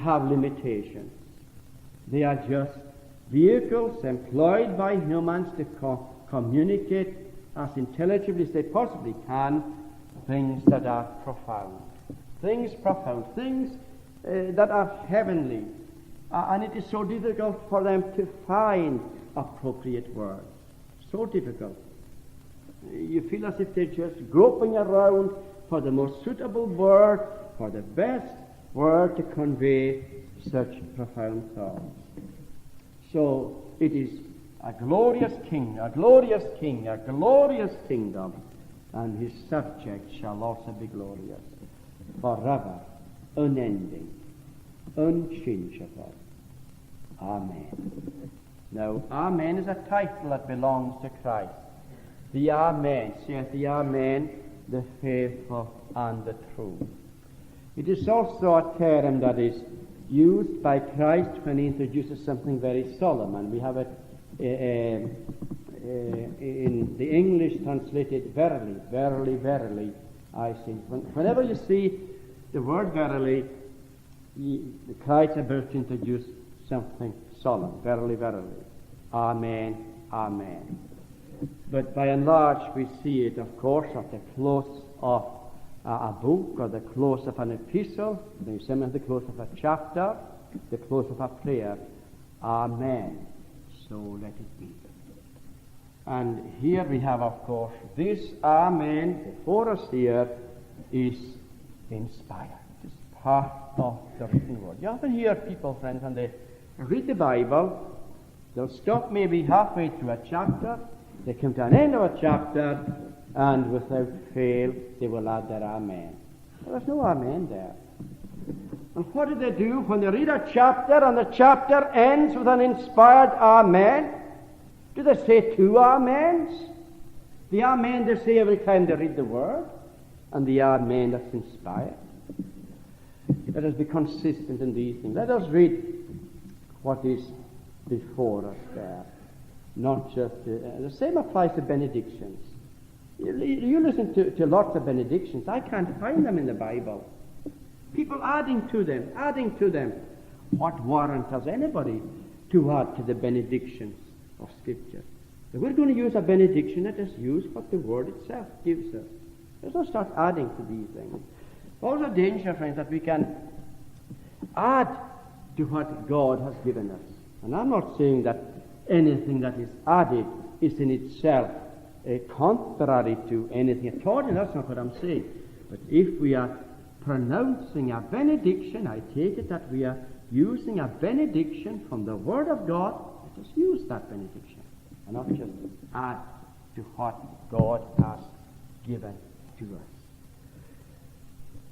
Speaker 2: have limitations. They are just vehicles employed by humans to communicate as intelligibly as they possibly can things that are profound. Things that are heavenly. And it is so difficult for them to find appropriate words. So difficult. You feel as if they're just groping around for the most suitable word, for the best word to convey such profound thoughts. So it is a glorious king, a glorious king, a glorious kingdom, and his subjects shall also be glorious, forever, unending, unchangeable. Amen. Now, Amen is a title that belongs to Christ. The Amen, saith the Amen, the faithful and the true. It is also a term that is used by Christ when he introduces something very solemn, and we have it in the English translated verily, verily, verily, I say. Whenever you see the word verily, Christ is about to introduce something solemn. Verily, verily. Amen, amen. But by and large we see it, of course, at the close of a book or the close of an epistle, the close of a chapter, the close of a prayer. Amen. So let it be. And here we have, of course, this Amen before us here is inspired. It is part of the written word. You often hear people, friends, when they read the Bible, they'll stop maybe halfway through a chapter, they come to an end of a chapter, and without fail they will add their Amen. Well, there's no Amen there. And what do they do when they read a chapter and the chapter ends with an inspired Amen? Do they say two Amens? The Amen they say every time they read the Word, and the Amen that's inspired. Let us be consistent in these things. Let us read what is before us there. Not just the same applies to benedictions. You listen to lots of benedictions. I can't find them in the Bible. People adding to them, adding to them. What warrant has anybody to add to the benedictions of Scripture? If we're going to use a benediction, let us use what the Word itself gives us. Let's not start adding to these things. Also danger, friends, that we can add to what God has given us. And I'm not saying that anything that is added is in itself contrary to anything at all, and that's not what I'm saying. But if we are pronouncing a benediction, I take it that we are using a benediction from the Word of God. Let us use that benediction and not just add to what God has given to us.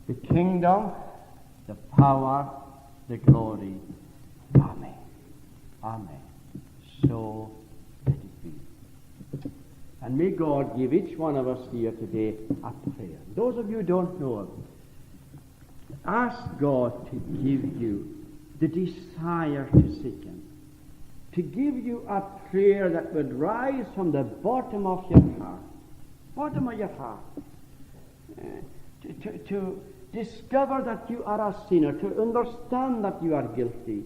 Speaker 2: The kingdom, the power, the glory. Amen. Amen. So let it be. And may God give each one of us here today a prayer. Those of you who don't know it, ask God to give you the desire to seek Him, to give you a prayer that would rise from the bottom of your heart, to discover that you are a sinner, to understand that you are guilty.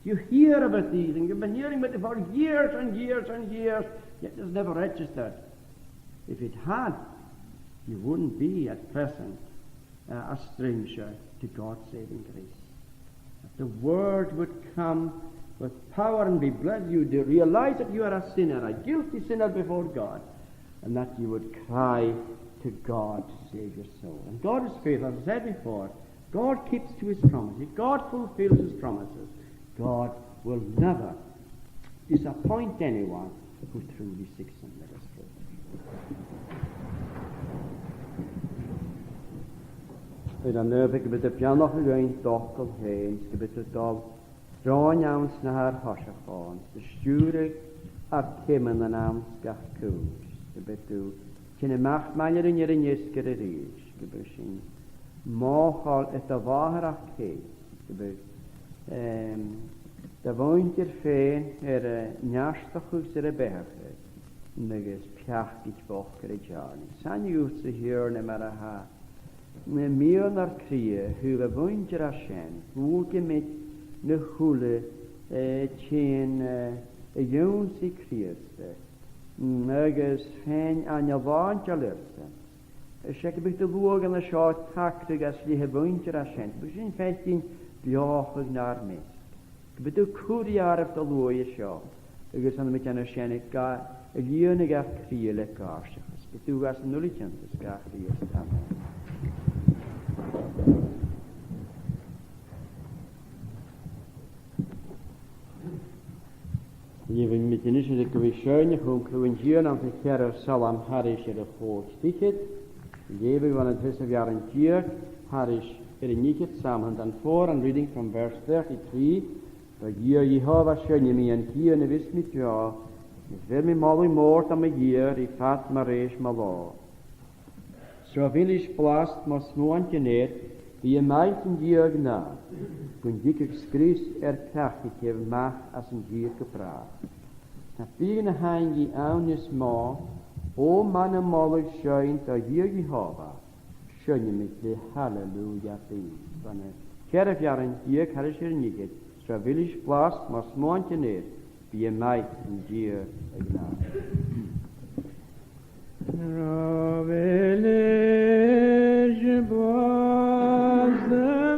Speaker 2: You hear about these, and you've been hearing about it for years and years and years, yet it's never registered. If it had, you wouldn't be at present a stranger to God's saving grace. That the Word would come with power and be blessed, you to realize that you are a sinner, a guilty sinner before God, and that you would cry to God to save your soul. And God is faithful, as I said before. God keeps to His promises. God fulfills His promises. God will never disappoint anyone who truly seeks Him. Let us pray. Dan heb ik met de piano gegaan, toch al heen. Ik heb het al draaians naar haar hasje gaan. De sturen af kimmen en aan skach koos. Ik heb het kine macht meiner in ihre Jeske reis. Ik heb het mochal et de wahre kees. Ik heb de woontje feen njastachus berge. Neges piachtig bochre jani. San jutse hier ne maraha. Ne meer naar krie, huwe woontje rashen. Woege met ne hule tjen jonsi krierste. Neges feen an je woontje lurste. Ik heb de woegen en schaat taktig als die woontje rashen. Begin 15 bjachig naar mis. Ik bedoel kuriar op de looie schaal. Ik is aan met een schene ka. Ik jullie gaf kriele kaarsjes. Ik bedoel als een nulletje te schaken hier staan. Je wil met de nisje de kwishoine gewoon kloen hier aan de Jerusalem harish er voor sticht. Je wil van het eerste jaar een keer harish er niet het samen dan voor een reading from verse 33. Dat hier Jehovah schön mir en hier ne wist mit ja. Es wird mir mal im Mord am hier, ich fat mar reis mal la. So will ich plast mas nuantje net, wie je meinten hier gna. Kun ik skris krachtig heb mach as een hier gepraat. Na vierne hein die aunes ma, o man mal schön da hier Jehovah. Schön mit de halleluja be. Van kerf jaren hier kan ich nicht.
Speaker 1: village glas, maar smaantje neer. Bij mij in dier ignaat.
Speaker 2: Village was the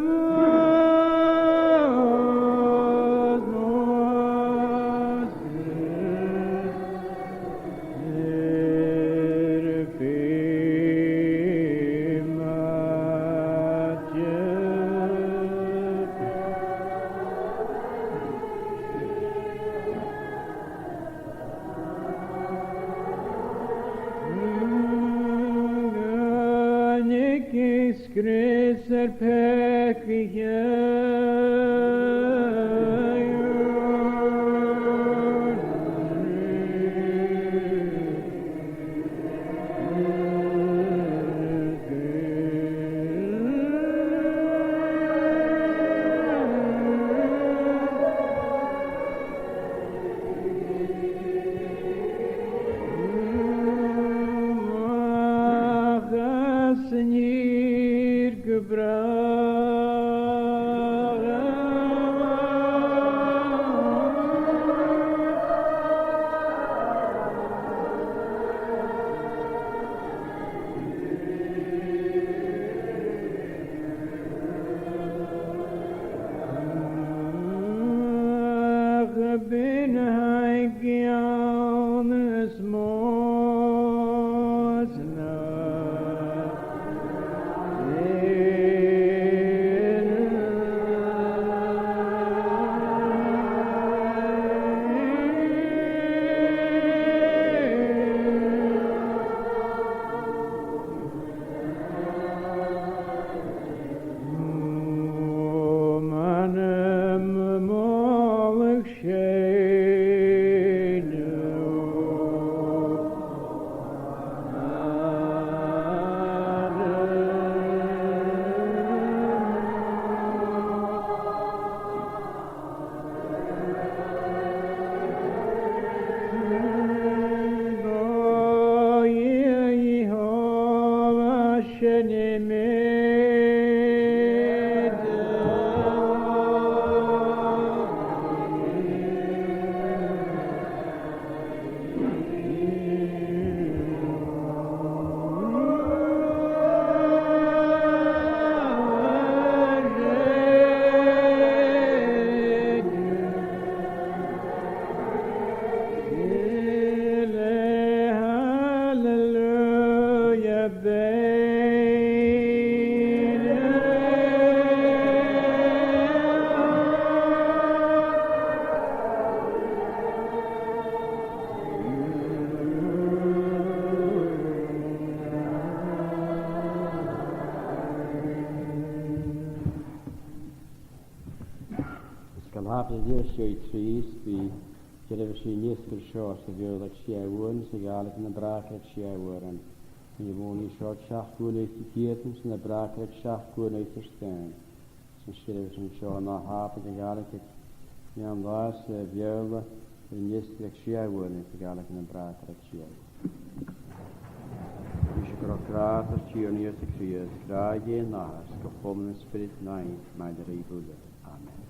Speaker 2: Grisser
Speaker 1: Sjoe trees be Jeremy Nies Shores of your like share wounds, the garlic in the bracket share and you only short shaft good is the kittens and the bracket shaft good is the stand. So she lives in Shaw not half of the garlic young last viola and yes the share wound the garlic in the bracket share. You should go across the cheer near the creers, cry ye nas, go home in the spirit night, my dear Buddha. Amen.